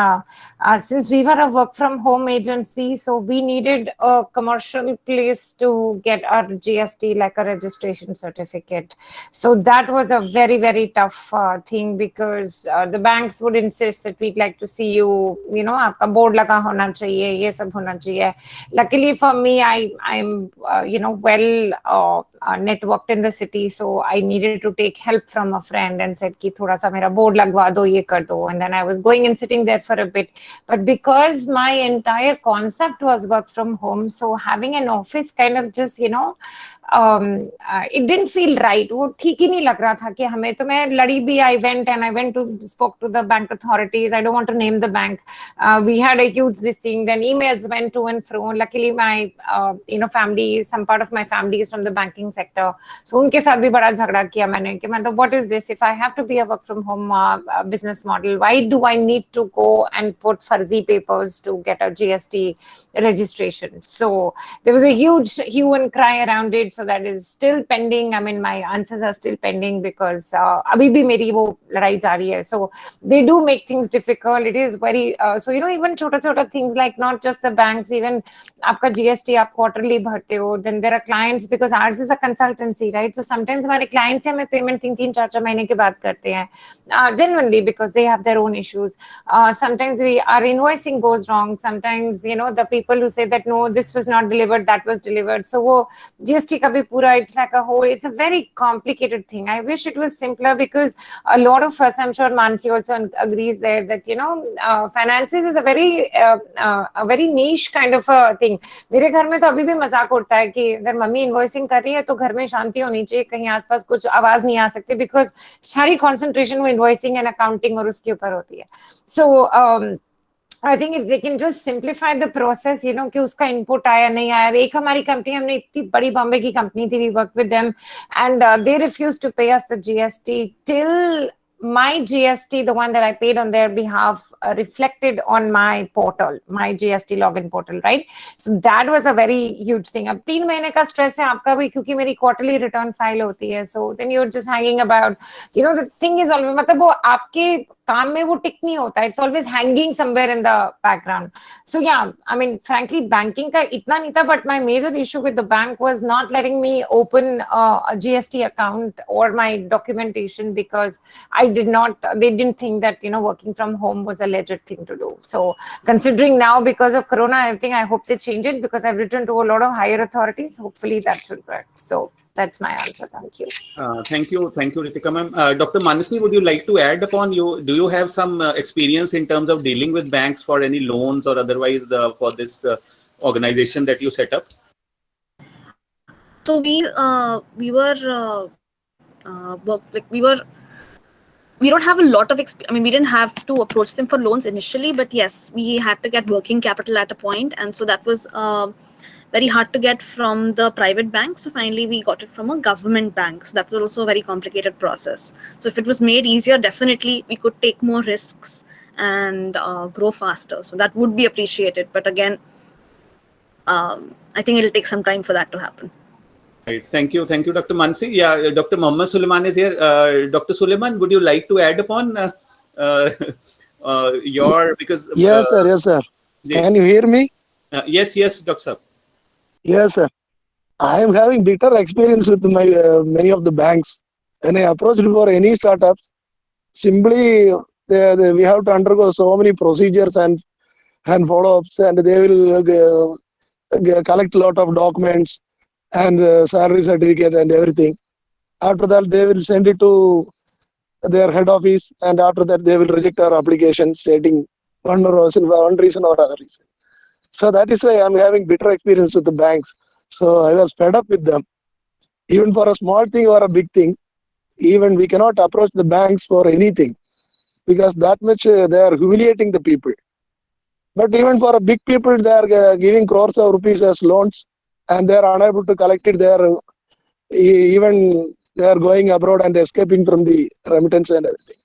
B: since we were a work from home agency, so we needed a commercial place to get our GST, like a registration certificate. So that was a very, very tough thing because the banks would insist that we'd like to see you, aapka board laga hona chahiye, ye sab hona chahiye. Luckily for me, I'm well networked in the city, so I needed to take help from a friend and said ki thoda sa mera board lagwa do, ye kar do. And then I was going and sitting there for a bit, but because my entire concept was work from home, so having an office kind of just it didn't feel right. वो ठीक ही नहीं लग रहा था कि हमें, तो मैं लड़ी भी. I went to spoke to the bank authorities. I don't want to name the bank. We had a huge this thing. Then emails went to and fro. Luckily, my family, some part of my family is from the banking sector. So उनके साथ भी बड़ा झगड़ा किया मैंने कि मतलब what is this? If I have to be a work from home business model, why do I need to go and put farzi papers to get a GST registration? So there was a huge hue and cry around it. So that is still pending. I mean, my answers are still pending because abhi bhi meri wo ladai ja rahi hai. So they do make things difficult. It is very even chota things like not just the banks, even aapka GST aap quarterly bharte ho. Then there are clients, because ours is a consultancy, right? So sometimes hamare clients se hame payment 3-4 mahine ke baad karte hain, genuinely, because they have their own issues. Sometimes our invoicing goes wrong. Sometimes the people who say that no, this was not delivered, that was delivered. So wo GST kabhi pura, it's like a whole, it's a very complicated thing. I wish it was simpler, because a lot of us, I'm sure Mansi also agrees there, that, you know, finances is a very niche kind of a thing. मेरे घर में तो अभी भी मजाक उड़ता है कि अगर मम्मी इनवॉइसिंग कर रही है तो घर में शांति होनी चाहिए, कहीं आसपास कुछ आवाज नहीं आ सकती, बिकॉज सारी कंसंट्रेशन वो इनवॉइसिंग एंड अकाउंटिंग और उसके ऊपर होती है. सो I think if they can just simplify the process, you know, कि उसका input आया नहीं आया. एक हमारी कंपनी, हमने इतनी बड़ी बॉम्बे की कंपनी थी, we worked with them, and they refused to pay us the GST till my GST, the one that I paid on their behalf, reflected on my portal, my GST login portal, right? So that was a very huge thing. अब 3 महीने का stress है आपका भी, क्योंकि मेरी quarterly return file होती है. So then you're just hanging about, you know, the thing is always, मतलब वो आपके काम में वो टिक नहीं होता. It's always hanging somewhere in the background. So yeah, I mean, frankly, banking का इतना नहीं था, but my major issue with the bank was not letting me open a GST account or my documentation, because they didn't think that, you know, working from home was a legit thing to do. So considering now, because of Corona and everything, I hope they change it, because I've written to a lot of higher authorities. Hopefully that should work. So that's my answer. Thank you.
A: Thank you, Ritika ma'am. Dr. Manasi, would you like to add upon? Do you have some experience in terms of dealing with banks for any loans or otherwise for this organization that you set up?
E: So we don't have a lot of experience. I mean, we didn't have to approach them for loans initially, but yes, we had to get working capital at a point, and so that was very hard to get from the private bank. So finally we got it from a government bank. So that was also a very complicated process. So if it was made easier, definitely we could take more risks and grow faster. So that would be appreciated. But again, I think it'll take some time for that to happen.
A: Right. Thank you, Dr. Mansi. Yeah, Dr. Mohammed Suleiman is here. Dr. Suleiman, would you like to add upon because
H: yes, sir. Yes, sir. Yes. Can you hear me?
A: Yes, Dr. Sir.
H: Yes, sir. I am having bitter experience with my many of the banks. When I approached for any startups, simply we have to undergo so many procedures and follow-ups, and they will collect a lot of documents and salary certificate and everything. After that, they will send it to their head office, and after that, they will reject our application, stating one reason or other reason. So that is why I'm having bitter experience with the banks. So I was fed up with them. Even for a small thing or a big thing, even we cannot approach the banks for anything, because that much they are humiliating the people. But even for a big people, they are giving crores of rupees as loans, and they are unable to collect it. Even they are going abroad and escaping from the remittance and everything.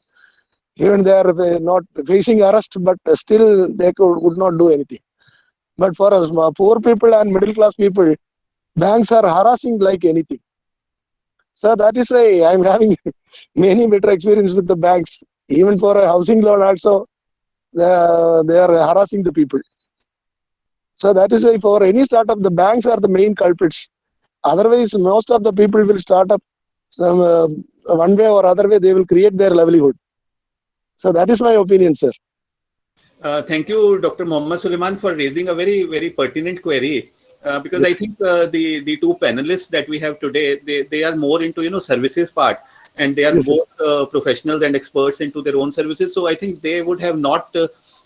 H: Even they are not facing arrest, but still they would not do anything. But for us, poor people and middle class people, banks are harassing like anything. So that is why I'm having many better experience with the banks. Even for a housing loan also, they are harassing the people. So that is why for any startup, the banks are the main culprits. Otherwise, most of the people will start up some one way or other way, they will create their livelihood. So that is my opinion, sir.
A: Thank you, Dr. Mohammed Suleiman, for raising a very, very pertinent query. Because yes. I think the two panelists that we have today, they are more into services part, and they are yes, both professionals and experts into their own services. So I think they would have not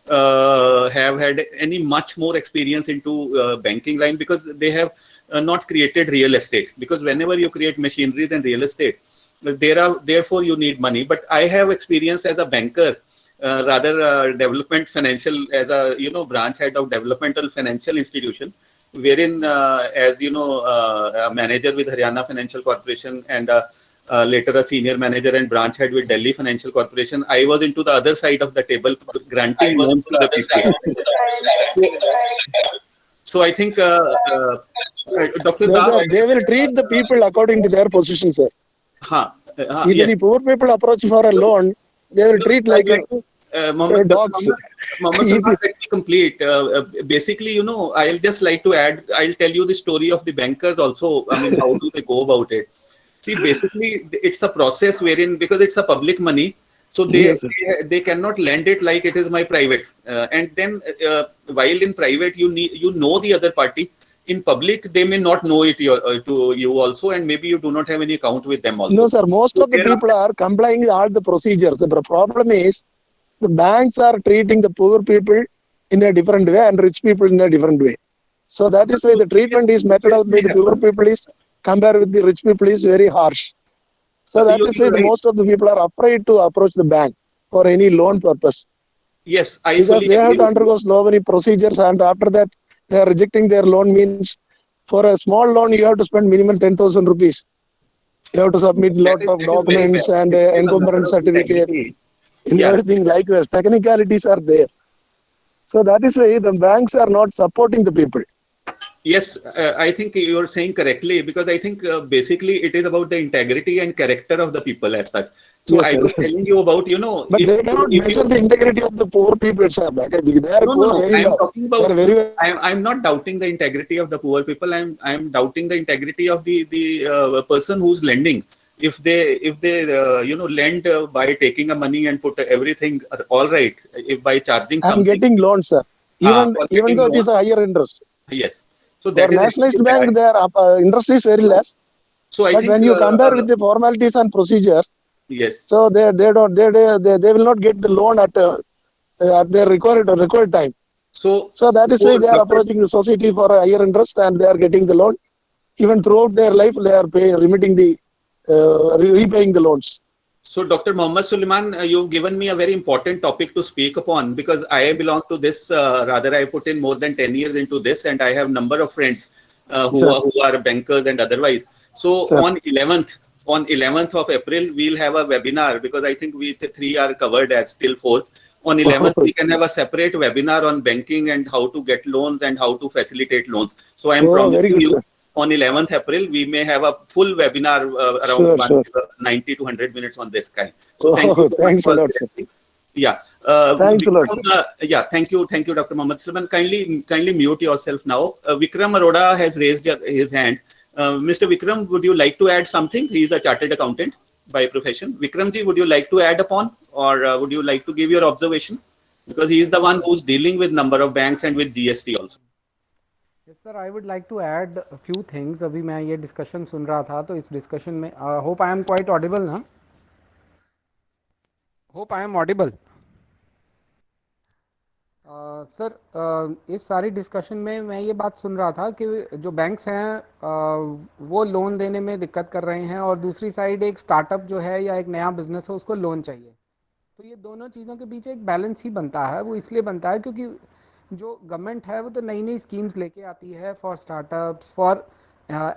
A: have had any much more experience into banking line, because they have not created real estate. Because whenever you create machineries and real estate, therefore you need money. But I have experience as a banker. Rather development financial, as a branch head of developmental financial institution, wherein as a manager with Haryana Financial Corporation, and later a senior manager and branch head with Delhi Financial Corporation, I was into the other side of the table, granting loans to the people. So I think Dr.
H: No,
A: Das,
H: sir, they will treat the people according to their position, sir. If
A: yes.
H: the poor people approach for a loan, they will treat like dogs.
A: Let me complete. Basically, I'll just like to add, I'll tell you the story of the bankers also. I mean, how do they go about it? See, basically, it's a process wherein, because it's a public money, so they cannot lend it like it is my private. And then while in private, you know the other party, in public they may not know it to you also, and maybe you do not have any account with them also.
H: No, sir. Most of the people are complying with all the procedures. The problem is the banks are treating the poor people in a different way and rich people in a different way. So that is why the treatment is meted out by the poor people is compared with the rich people is very harsh. So that is why the most of the people are afraid to approach the bank for any loan purpose.
A: Yes, I
H: because
A: fully
H: they have
A: agree
H: to
A: with
H: undergo so many procedures, and after that they are rejecting their loan. Means for a small loan you have to spend minimum 10,000 rupees. You have to submit
A: you.
H: lot of
A: That is very
H: documents
A: bad.
H: and
A: It is a matter
H: encumbrance
A: of
H: certificate
A: integrity.
H: and
A: Yeah.
H: everything. Likewise, technicalities are there. So that is why the banks are not supporting the people.
A: Yes, I think you are saying correctly, because I think basically it is about the integrity and character of the people as such. So
H: Yes,
A: I
H: sir.
A: was telling you about,
H: But
A: if
H: they cannot
A: if
H: measure
A: you
H: the integrity of the poor people, sir. They are poor
A: no,
H: very
A: I am
H: low.
A: talking
H: They are
A: about.
H: very
A: I'm not doubting the integrity of the poor people. I'm doubting the integrity of the person who's lending. If they lend by taking a money and put everything all right, if by charging
H: and
A: something
H: getting loans, sir. Even
A: for
H: even
A: getting
H: though it
A: loan.
H: is a higher interest.
A: Yes, so
H: For
A: that is actually
H: nationalized bank,
A: bad.
H: their interest is very
A: So,
H: less.
A: so I
H: But
A: think
H: when you compare with the formalities and procedures,
A: yes.
H: so they will not get the loan at their required time.
A: So
H: So that is why they are
A: Dr.
H: approaching the society for a higher interest, and they are getting the loan. Even throughout their life, they are repaying the loans.
A: So, Dr. Mohammed Suleiman, you've given me a very important topic to speak upon, because I belong to this, rather I put in more than 10 years into this, and I have number of friends
H: Sir,
A: who are bankers and otherwise. So
H: sir.
A: on 11th of April, we'll have a webinar, because I think we three are covered as till 4th. On 11th, we can have a separate webinar on banking and how to get loans and how to facilitate loans. So I am
H: Very
A: promising
H: good,
A: you,
H: sir.
A: on 11th April, we may have a full webinar around
H: Sure.
A: 90 to 100 minutes on this kind. So thank you so much
H: Thanks a
A: for
H: lot, sir.
A: listening. Yeah.
H: Thanks a lot, sir.
A: Yeah. Thank you, Dr. Mohammed Sulaiman. Kindly mute yourself now. Vikram Arora has raised his hand. Mr. Vikram, would you like to add something? He is a chartered accountant by profession. Vikramji, would you like to add upon, or would you like to give your observation? Because he is the one who's dealing with number of banks and with GST also.
I: Yes sir, I would like to add a few things. अभी मैं ये discussion सुन रहा था, तो इस discussion में hope I am quite audible ना? Hope I am audible. Sir इस सारी डिस्कशन में मैं ये बात सुन रहा था कि जो बैंक्स हैं वो लोन देने में दिक्कत कर रहे हैं, और दूसरी साइड एक स्टार्टअप जो है या एक नया बिजनेस है उसको लोन चाहिए. तो ये दोनों चीज़ों के बीच एक बैलेंस ही बनता है. वो इसलिए बनता है क्योंकि जो गवर्नमेंट है वो तो नई नई स्कीम्स लेके आती है फॉर स्टार्टअप्स, फॉर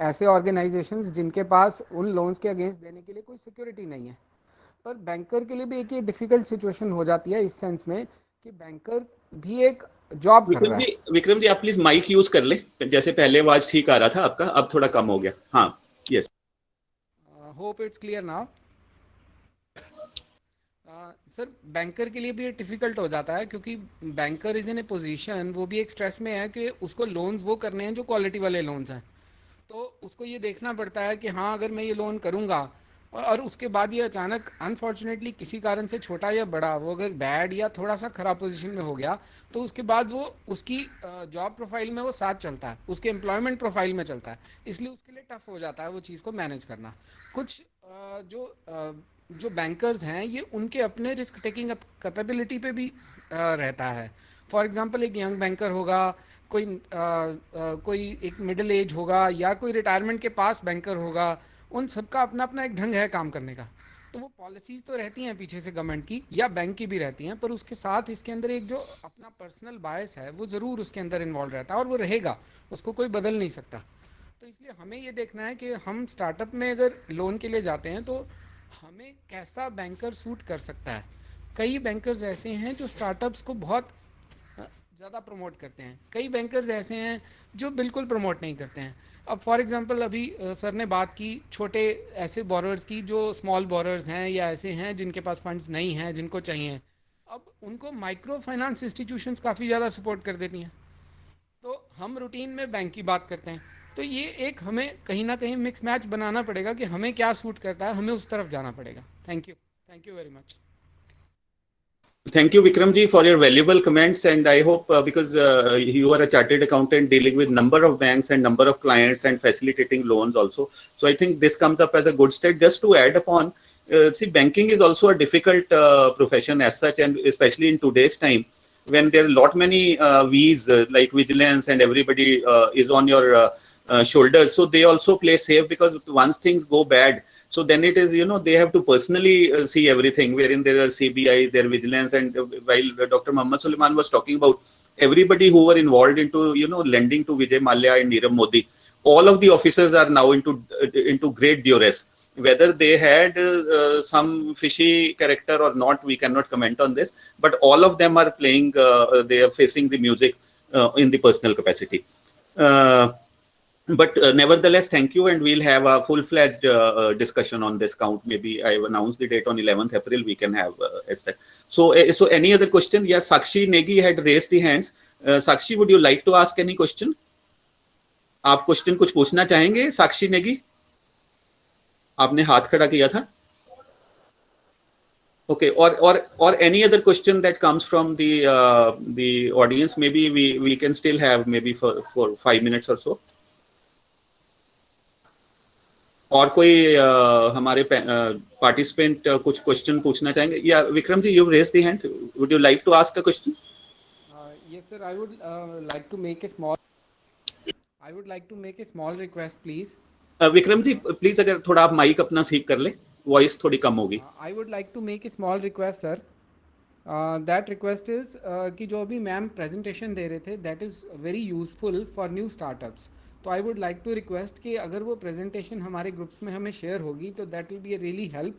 I: ऐसे ऑर्गेनाइजेशंस जिनके पास उन लोन्स के अगेंस्ट देने के लिए कोई सिक्योरिटी नहीं है. पर बैंकर के लिए भी एक ये डिफ़िकल्ट सिचुएशन हो जाती है इस सेंस में कि बैंकर भी एक जॉब कर रहा है.
A: विक्रम जी, आप प्लीज माइक यूज कर ले. जैसे पहले आवाज ठीक आ रहा था आपका, अब थोड़ा कम हो गया. हाँ, yes.
I: Hope it's clear now. Sir banker के लिए भी डिफ़िकल्ट हो जाता है क्योंकि banker is in A position, वो भी एक स्ट्रेस में है कि उसको लोन्स वो करने हैं जो क्वालिटी वाले लोन्स हैं. तो उसको ये देखना पड़ता है कि हाँ अगर मैं ये लोन करूँगा और उसके बाद ये अचानक अनफॉर्चुनेटली किसी कारण से छोटा या बड़ा वो अगर बैड या थोड़ा सा ख़राब पोजीशन में हो गया, तो उसके बाद वो उसकी जॉब प्रोफाइल में वो साथ चलता है, उसके एम्प्लॉयमेंट प्रोफाइल में चलता है. इसलिए उसके लिए टफ़ हो जाता है वो चीज़ को मैनेज करना. कुछ जो बैंकर्स हैं ये उनके अपने रिस्क टेकिंग कैपेबिलिटी पे भी रहता है. फॉर एग्जांपल एक यंग बैंकर होगा, कोई एक मिडिल एज होगा, या कोई रिटायरमेंट के पास बैंकर होगा. उन सबका अपना अपना एक ढंग है काम करने का. तो वो पॉलिसीज़ तो रहती हैं पीछे से गवर्नमेंट की या बैंक की भी रहती हैं, पर उसके साथ इसके अंदर एक जो अपना पर्सनल बायस है वो ज़रूर उसके अंदर इन्वॉल्व रहता है, और वो रहेगा, उसको कोई बदल नहीं सकता. तो इसलिए हमें ये देखना है कि हम स्टार्टअप में अगर लोन के लिए जाते हैं तो हमें कैसा बैंकर सूट कर सकता है. कई बैंकर्स ऐसे हैं जो स्टार्टअप्स को बहुत ज़्यादा प्रमोट करते हैं, कई बैंकर्स ऐसे हैं जो बिल्कुल प्रमोट नहीं करते हैं. अब फॉर एग्जांपल अभी सर ने बात की छोटे ऐसे बोरर्स की जो स्मॉल बोरर्स हैं या ऐसे हैं जिनके पास फंड्स नहीं हैं, जिनको चाहिए. अब उनको माइक्रो फाइनेंस इंस्टीट्यूशंस काफ़ी ज़्यादा सपोर्ट कर देती हैं. तो हम रूटीन में बैंक की बात करते हैं. तो ये एक हमें कहीं ना कहीं मिक्स मैच बनाना पड़ेगा कि हमें क्या सूट करता है, हमें उस तरफ जाना पड़ेगा. Thank you very much.
A: Thank you, Vikramji, for your valuable comments. And I hope because you are a chartered accountant dealing with number of banks and number of clients and facilitating loans also. So I think this comes up as a good start. Just to add upon, see, banking is also a difficult profession as such, and especially in today's time when there are lot many V's like vigilance and everybody is on your shoulders. So they also play safe, because once things go bad, so then it is, they have to personally see everything, wherein there are CBIs, there vigilance. And while Dr. Muhammad Suleiman was talking about everybody who were involved into, lending to Vijay Mallya and Nirav Modi, all of the officers are now into great duress. Whether they had some fishy character or not, we cannot comment on this, but all of them are playing, they are facing the music in the personal capacity. But nevertheless, thank you, and we'll have a full-fledged discussion on this count. Maybe I've announced the date on 11th April. We can have so any other question? Yes, Sakshi Negi had raised the hands. Sakshi, would you like to ask any question? आप question कुछ पूछना चाहेंगे? साक्षी नेगी, आपने हाथ खड़ा किया था. Okay, or any other question that comes from the audience? Maybe we can still have maybe for 5 minutes or so. और कोई हमारे पार्टिसिपेंट कुछ क्वेश्चन पूछना चाहेंगे? या Vikram ji, you raised the hand. Would you like to ask a question?
I: Yes, sir. I would like to make a small request, please.
A: Vikram ji, please अगर थोड़ा आप माइक अपना ठीक कर ले, वॉइस थोड़ी कम होगी.
I: I would like to make a small request, sir. That request is कि जो अभी मैम प्रेजेंटेशन दे रहे थे, that is very useful for new startups. तो I would like to request कि अगर वो प्रेजेंटेशन हमारे ग्रुप्स में हमें शेयर होगी तो that will be a really help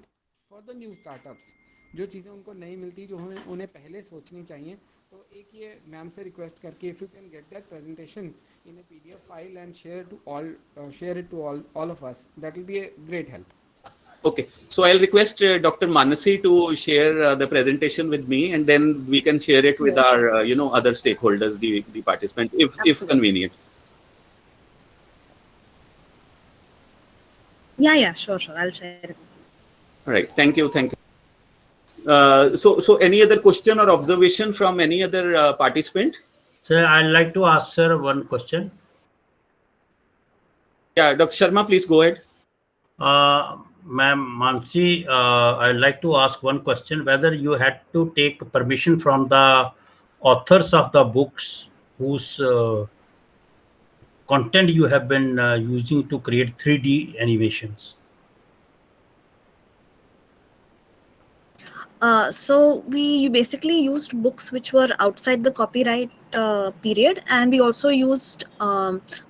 I: for the new startups. जो चीज़ें उनको नहीं मिलती, जो हमें उन्हें पहले सोचनी चाहिए, तो एक ये मैम से रिक्वेस्ट करके if you can get that presentation in a PDF file and share it to all of us, that will be a great help.
A: Okay, so I'll request Dr. Manasi to share the presentation with me, and then we can share it with our other stakeholders, the participants, if convenient.
E: Yeah, sure. I'll share it.
A: All right, thank you. So any other question or observation from any other participant?
G: Sir, I'd like to ask sir one question.
A: Yeah, Dr. Sharma, please go ahead.
G: Ma'am Mansi, I'd like to ask one question, whether you had to take permission from the authors of the books whose content you have been using to create 3D animations.
E: So we basically used books which were outside the copyright period, and we also used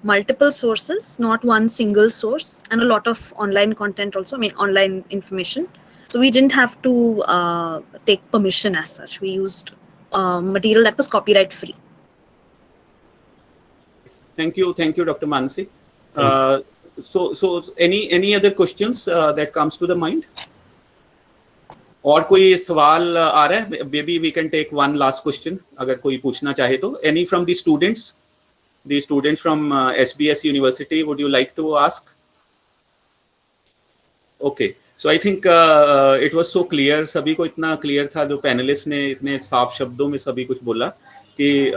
E: multiple sources, not one single source, and a lot of online content also, online information. So we didn't have to take permission as such. We used material that was copyright free.
A: Thank you, Dr. Manasi. So any other questions that comes to the mind? और कोई सवाल आ रहा है? Maybe we can take one last question अगर कोई पूछना चाहे तो. Any from the students? The students from SBS University, would you like to ask? Okay, so I think it was so clear. सभी को इतना clear था, जो panelists ने इतने साफ शब्दों में सभी कुछ बोला कि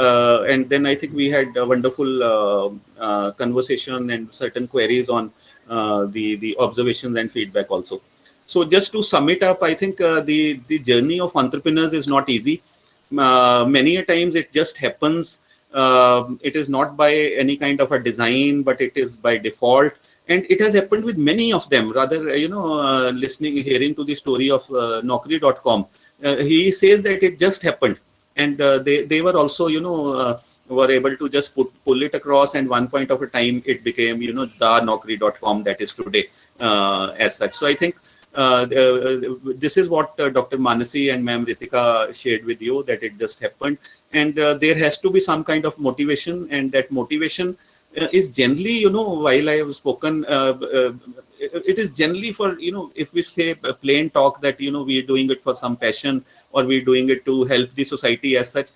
A: and then I think we had a wonderful conversation and certain queries on the observations and feedback also. So just to sum it up, I think the journey of entrepreneurs is not easy. Many a times it just happens. It is not by any kind of a design, but it is by default. And it has happened with many of them. Rather, hearing to the story of Naukri.com, he says that it just happened. And they were also, were able to just pull it across, and one point of a time it became, the Naukri.com that is today as such. So I think this is what Dr. Manasi and Ma'am Ritika shared with you, that it just happened. And there has to be some kind of motivation, and that motivation is generally, while I have spoken, it is generally for, if we say plain talk that, we are doing it for some passion, or we are doing it to help the society as such,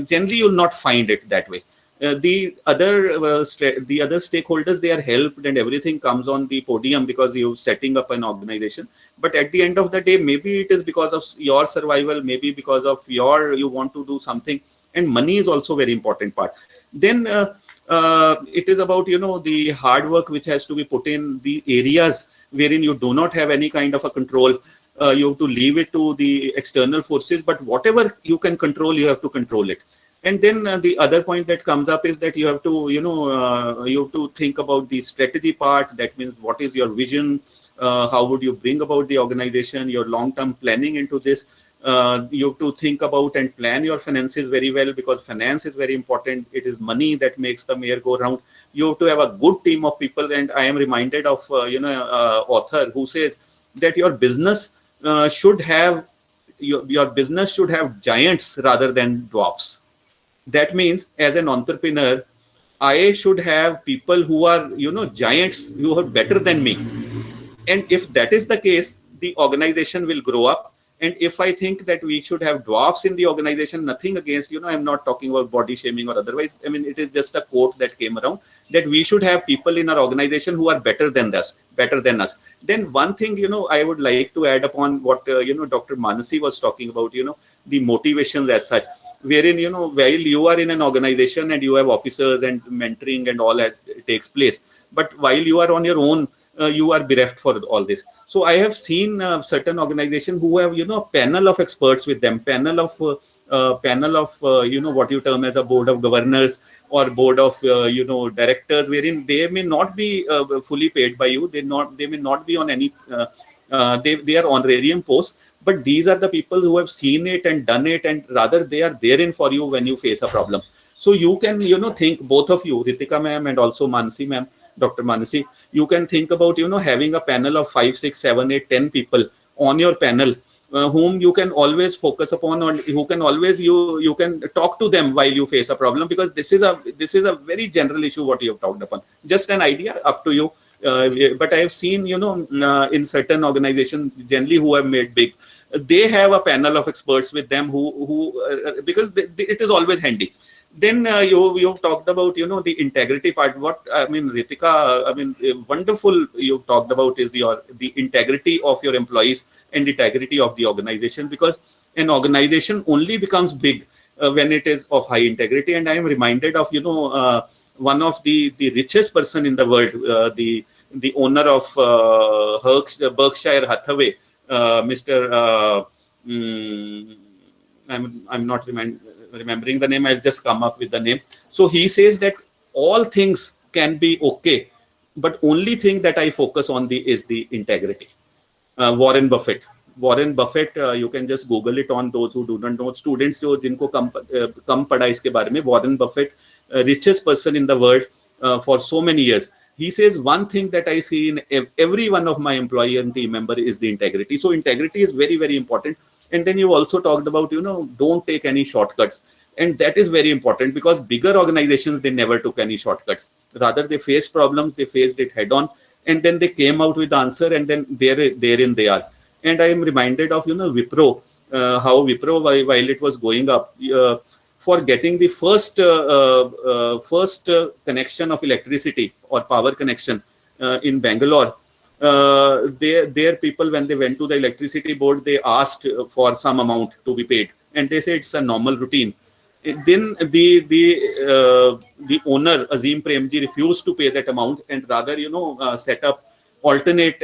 A: generally you will not find it that way. The other stakeholders, they are helped and everything comes on the podium because you're setting up an organization. But at the end of the day, maybe it is because of your survival, maybe because of you want to do something, and money is also very important part. Then it is about, the hard work which has to be put in the areas wherein you do not have any kind of a control. You have to leave it to the external forces, but whatever you can control, you have to control it. And then the other point that comes up is that you have to, you have to think about the strategy part. That means what is your vision? How would you bring about the organization, your long-term planning into this? You have to think about and plan your finances very well, because finance is very important. It is money that makes the mayor go round. You have to have a good team of people. And I am reminded of, author who says that your business should have, your business should have giants rather than dwarfs. That means as an entrepreneur, I should have people who are, giants, who are better than me. And if that is the case, the organization will grow up. And if I think that we should have dwarfs in the organization, nothing against, I'm not talking about body shaming or otherwise. I mean, it is just a quote that came around, that we should have people in our organization who are better than us. Then one thing, I would like to add upon what, Dr. Manasi was talking about, the motivations as such, wherein, while you are in an organization and you have officers and mentoring and all as takes place, but while you are on your own, you are bereft for all this. So I have seen certain organizations who have, a panel of experts with them, panel of what you term as a board of governors or board of, directors, wherein they may not be fully paid by you. They may not be on any, they are honorarium posts, but these are the people who have seen it and done it, and rather they are therein for you when you face a problem. So you can, think, both of you, Ritika ma'am and also Manasi ma'am, Dr. Manasi, you can think about, having a panel of 5, 6, 7, 8, 10 people on your panel, whom you can always focus upon, or who can always, you can talk to them while you face a problem, because this is a very general issue what you have talked upon. Just an idea, up to you. But I have seen, in certain organizations generally who have made big, they have a panel of experts with them who because it is always handy. Then you've talked about, the integrity part. What I mean, Ritika, wonderful you've talked about is the integrity of your employees and integrity of the organization, because an organization only becomes big when it is of high integrity. And I am reminded of, one of the richest person in the world, the owner of Berkshire Hathaway, Mr. I'm not remembering the name. I'll just come up with the name. So he says that all things can be okay, but only thing that I focus on is the integrity. Warren Buffett, you can just Google it on those who do not know. Students जो जिनको कम पढ़ा इसके बारे में, Warren Buffett, richest person in the world for so many years. He says one thing that I see in every one of my employee and team member is the integrity. So integrity is very, very important. And then you also talked about, don't take any shortcuts. And that is very important, because bigger organizations, they never took any shortcuts. Rather, they faced problems, they faced it head on, and then they came out with the answer, and then therein they are. And I am reminded of, Wipro, how Wipro, while it was going up, for getting the first connection of electricity or power connection in Bangalore, their people, when they went to the electricity board, they asked for some amount to be paid, and they said it's a normal routine. Then the owner, Azim Premji, refused to pay that amount, and rather, set up alternate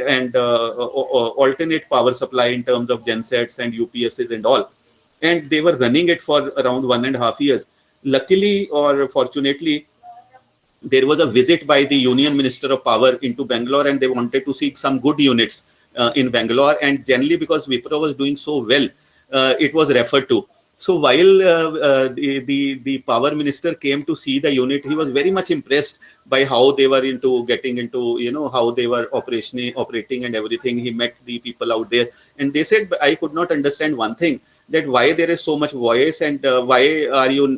A: power supply in terms of gensets and UPSs and all. And they were running it for around 1.5 years. Luckily or fortunately, there was a visit by the Union Minister of Power into Bangalore, and they wanted to see some good units in Bangalore. And generally, because Wipro was doing so well, it was referred to. So while the power minister came to see the unit, he was very much impressed by how they were getting into, how they were operating and everything. He met the people out there, and they said, I could not understand one thing, that why there is so much voice, and why are you,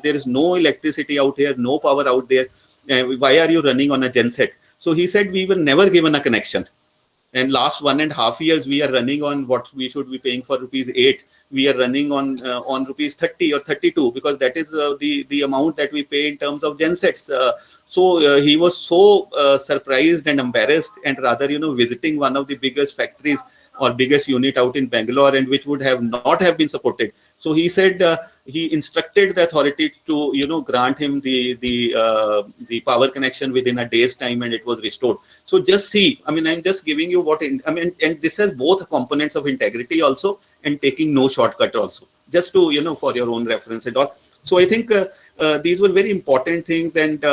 A: there is no electricity out here, no power out there, why are you running on a genset? So he said, we were never given a connection. And last 1.5 years, we are running on what we should be paying for ₹8. We are running on ₹30 or 32, because that is the amount that we pay in terms of gensets. So he was so surprised and embarrassed, and rather, visiting one of the biggest factories or biggest unit out in Bangalore, and which would have not have been supported. So he said he instructed the authority to grant him the power connection within a day's time, and it was restored. So just see, I mean, I'm just giving you and this has both components of integrity also, and taking no shortcut also, just to for your own reference and all. So I think these were very important things, and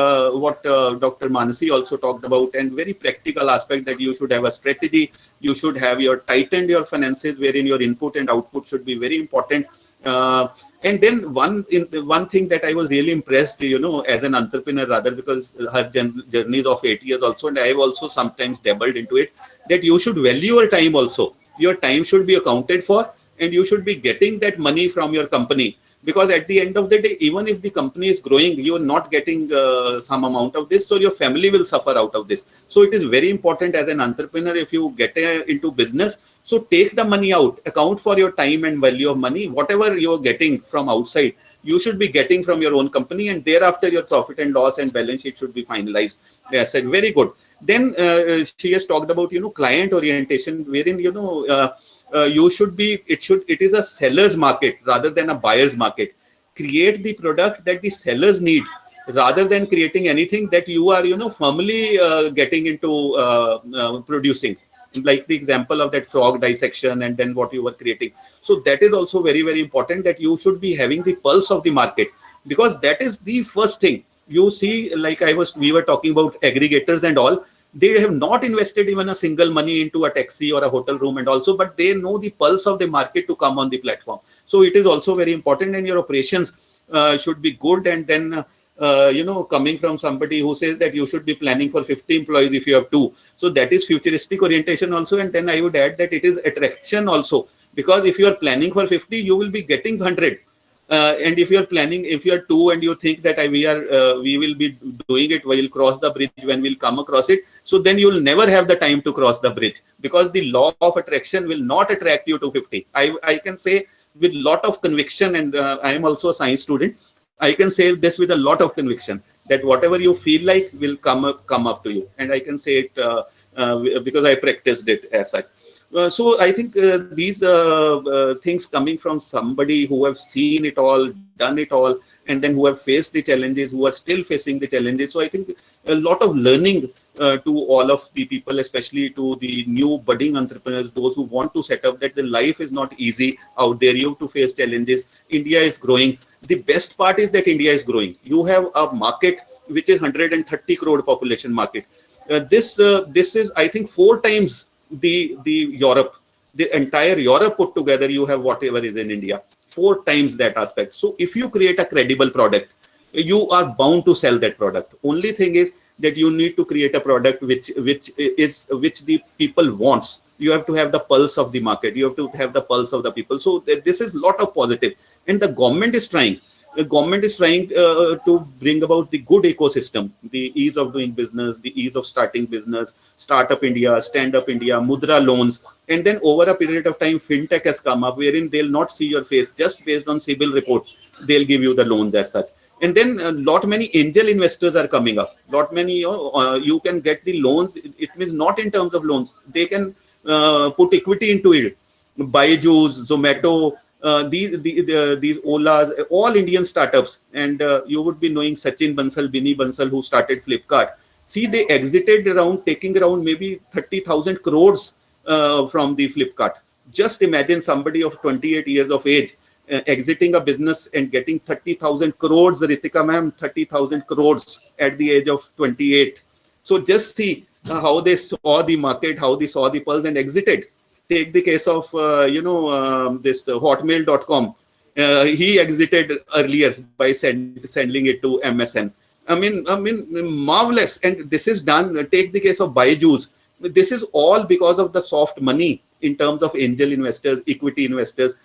A: what Dr. Manasi also talked about, and very practical aspect, that you should have a strategy, you should have tightened your finances, wherein your input and output should be very important. And then one thing that I was really impressed, as an entrepreneur, rather, because her journey is of 8 years also, and I have also sometimes dabbled into it, that you should value your time also. Your time should be accounted for, and you should be getting that money from your company. Because at the end of the day, even if the company is growing, you are not getting some amount of this, so your family will suffer out of this. So it is very important as an entrepreneur, if you get into business, so take the money out, account for your time and value of money. Whatever you are getting from outside, you should be getting from your own company, and thereafter your profit and loss and balance sheet should be finalized. I said, very good. Then she has talked about client orientation, wherein it is a seller's market rather than a buyer's market. Create the product that the sellers need, rather than creating anything that you are firmly getting into producing, like the example of that frog dissection, and then what you were creating. So that is also very, very important, that you should be having the pulse of the market, because that is the first thing. You see, like we were talking about aggregators and all, they have not invested even a single money into a taxi or a hotel room and also, but they know the pulse of the market to come on the platform. So it is also very important, and your operations should be good. And then coming from somebody who says that you should be planning for 50 employees if you have 2, so that is futuristic orientation also. And then I would add that it is attraction also, because if you are planning for 50, you will be getting 100. And if you are planning, if you are 2 and you think that we will be doing it, we'll cross the bridge when we'll come across it, so then you'll never have the time to cross the bridge, because the law of attraction will not attract you to 50. I can say with lot of conviction, and I am also a science student, I can say this with a lot of conviction, that whatever you feel like will come up to you. And I can say it because I practiced it as such. So I think these things coming from somebody who have seen it all, done it all, and then who have faced the challenges, who are still facing the challenges. So I think a lot of learning to all of the people, especially to the new budding entrepreneurs, those who want to set up, that the life is not easy out there. You have to face challenges. India is growing. The best part is that India is growing. You have a market which is 130 crore population market. This is, I think, 4 times the Europe, the entire Europe put together. You have whatever is in India, 4 times that aspect. So if you create a credible product, you are bound to sell that product. Only thing is that you need to create a product which the people wants. You have to have the pulse of the market. You have to have the pulse of the people. So this is lot of positive, and the government is trying. The government is trying to bring about the good ecosystem, the ease of doing business, the ease of starting business, Startup India, Stand Up India, Mudra loans. And then over a period of time, FinTech has come up, wherein they'll not see your face, just based on CIBIL report, they'll give you the loans as such. And then a lot many angel investors are coming up. Lot many, you can get the loans. It means not in terms of loans. They can put equity into it. Byju's, Zomato, these Olas, all Indian startups. And you would be knowing Sachin Bansal, Binny Bansal, who started Flipkart. See, they exited taking around maybe 30,000 crores from the Flipkart. Just imagine somebody of 28 years of age exiting a business and getting 30,000 crores, Ritika ma'am, 30,000 crores at the age of 28. So just see how they saw the market, how they saw the pulse and exited. Take the case of, this hotmail.com. He exited earlier by sending it to MSN. I mean, marvelous. And this is done. Take the case of Byju's. This is all because of the soft money in terms of angel investors, equity investors,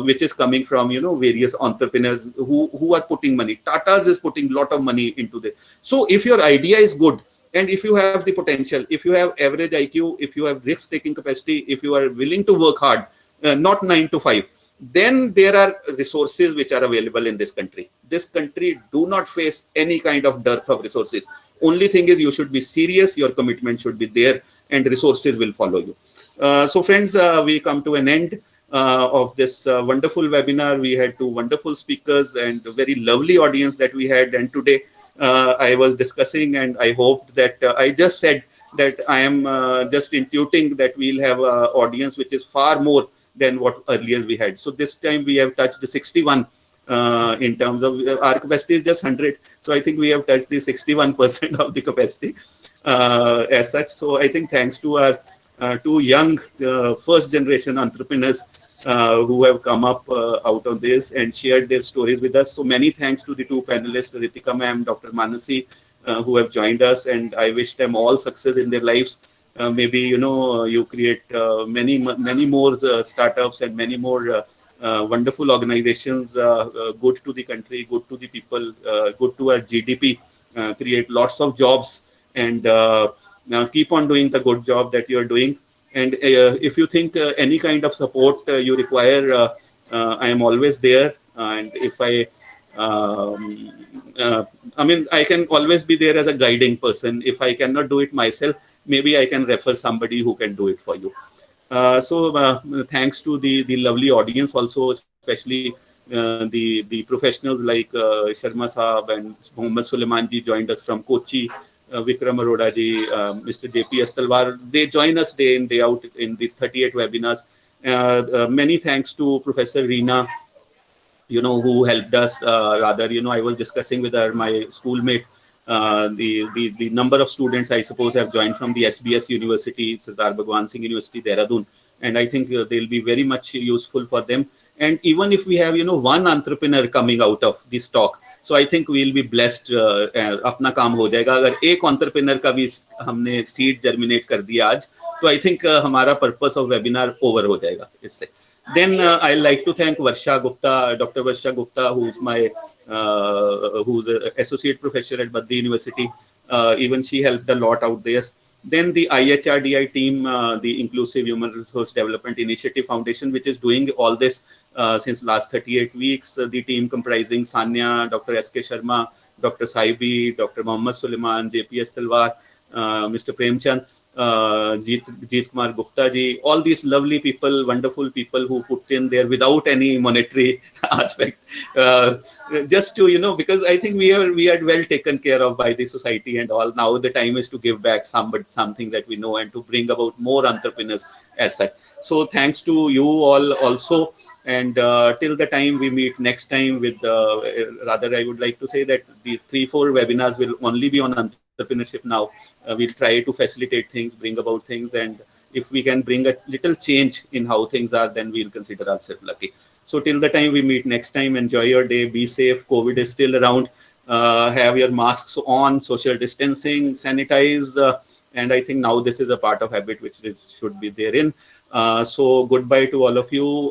A: which is coming from, various entrepreneurs who are putting money. Tata's is putting a lot of money into this. So if your idea is good, And if you have the potential, if you have average IQ, if you have risk-taking capacity, if you are willing to work hard, not 9 to 5, then there are resources which are available in this country. This country do not face any kind of dearth of resources. Only thing is you should be serious, your commitment should be there, and resources will follow you. So friends, we come to an end of this wonderful webinar. We had two wonderful speakers and a very lovely audience that we had. And today I was discussing, and I hoped that I just said that I am just intuiting that we'll have an audience which is far more than what earlier we had. So this time we have touched the 61 in terms of our capacity is just 100. So I think we have touched the 61% of the capacity as such. So I think thanks to our two young first generation entrepreneurs who have come up out of this and shared their stories with us. So many thanks to the two panelists, Ritika ma'am, Dr. Manasi, who have joined us, and I wish them all success in their lives. Maybe, you know, you create many more startups and many more wonderful organizations, good to the country, good to the people, good to our GDP, create lots of jobs, and keep on doing the good job that you're doing. And if you think any kind of support you require, I am always there. And if I mean, I can always be there as a guiding person. If I cannot do it myself, maybe I can refer somebody who can do it for you. So thanks to the lovely audience also, especially the professionals like Sharma Saab and Mohammad Suleiman ji joined us from Kochi, Vikram Arora ji, Mr. JP Astalwar. They join us day in, day out in these 38 webinars. Many thanks to Professor Reena, you know, who helped us. Rather, you know, I was discussing with her, my schoolmate, the number of students I suppose have joined from the SBS University, Sardar Bhagwan Singh University, Dehradun, and I think they'll be very much useful for them. And even if we have, you know, one entrepreneur coming out of this talk, so I think we'll be blessed. अपना काम हो जाएगा अगर एक entrepreneur का भी हमने seed germinate कर दिया आज, तो I think हमारा purpose of webinar over हो जाएगा इससे. Then I like to thank Varsha Gupta, Dr. Varsha Gupta, who's my who's an associate professor at Baddi University. Even she helped a lot out there. Then the IHRDI team, the Inclusive Human Resource Development Initiative Foundation, which is doing all this since last 38 weeks. The team comprising Sanya, Dr. S.K. Sharma, Dr. Saibi, Dr. Mohammad Suleiman, JPS Talwar, Mr. Premchand, Jeet Kumar Gupta ji, all these lovely people, wonderful people who put in there without any monetary aspect, just to, you know, because I think we are well taken care of by the society and all. Now the time is to give back something that we know and to bring about more entrepreneurs as such. So thanks to you all also. And till the time we meet next time with, rather I would like to say that these 3-4 webinars will only be on entrepreneurship now. We'll try to facilitate things, bring about things, and if we can bring a little change in how things are, then we'll consider ourselves lucky. So till the time we meet next time, enjoy your day, be safe. COVID is still around. Have your masks on, social distancing, sanitize, and I think now this is a part of habit which should be therein. So goodbye to all of you.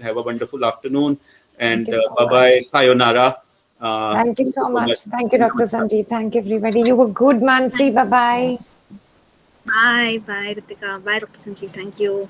A: Have a wonderful afternoon, and bye-bye, sayonara.
B: Thank you so much. Thank you, Dr. Sanjeev. Thank you, everybody. You were good, Mansi. Bye-bye.
E: Bye, Ritika. Bye, Dr. Sanjeev. Thank you.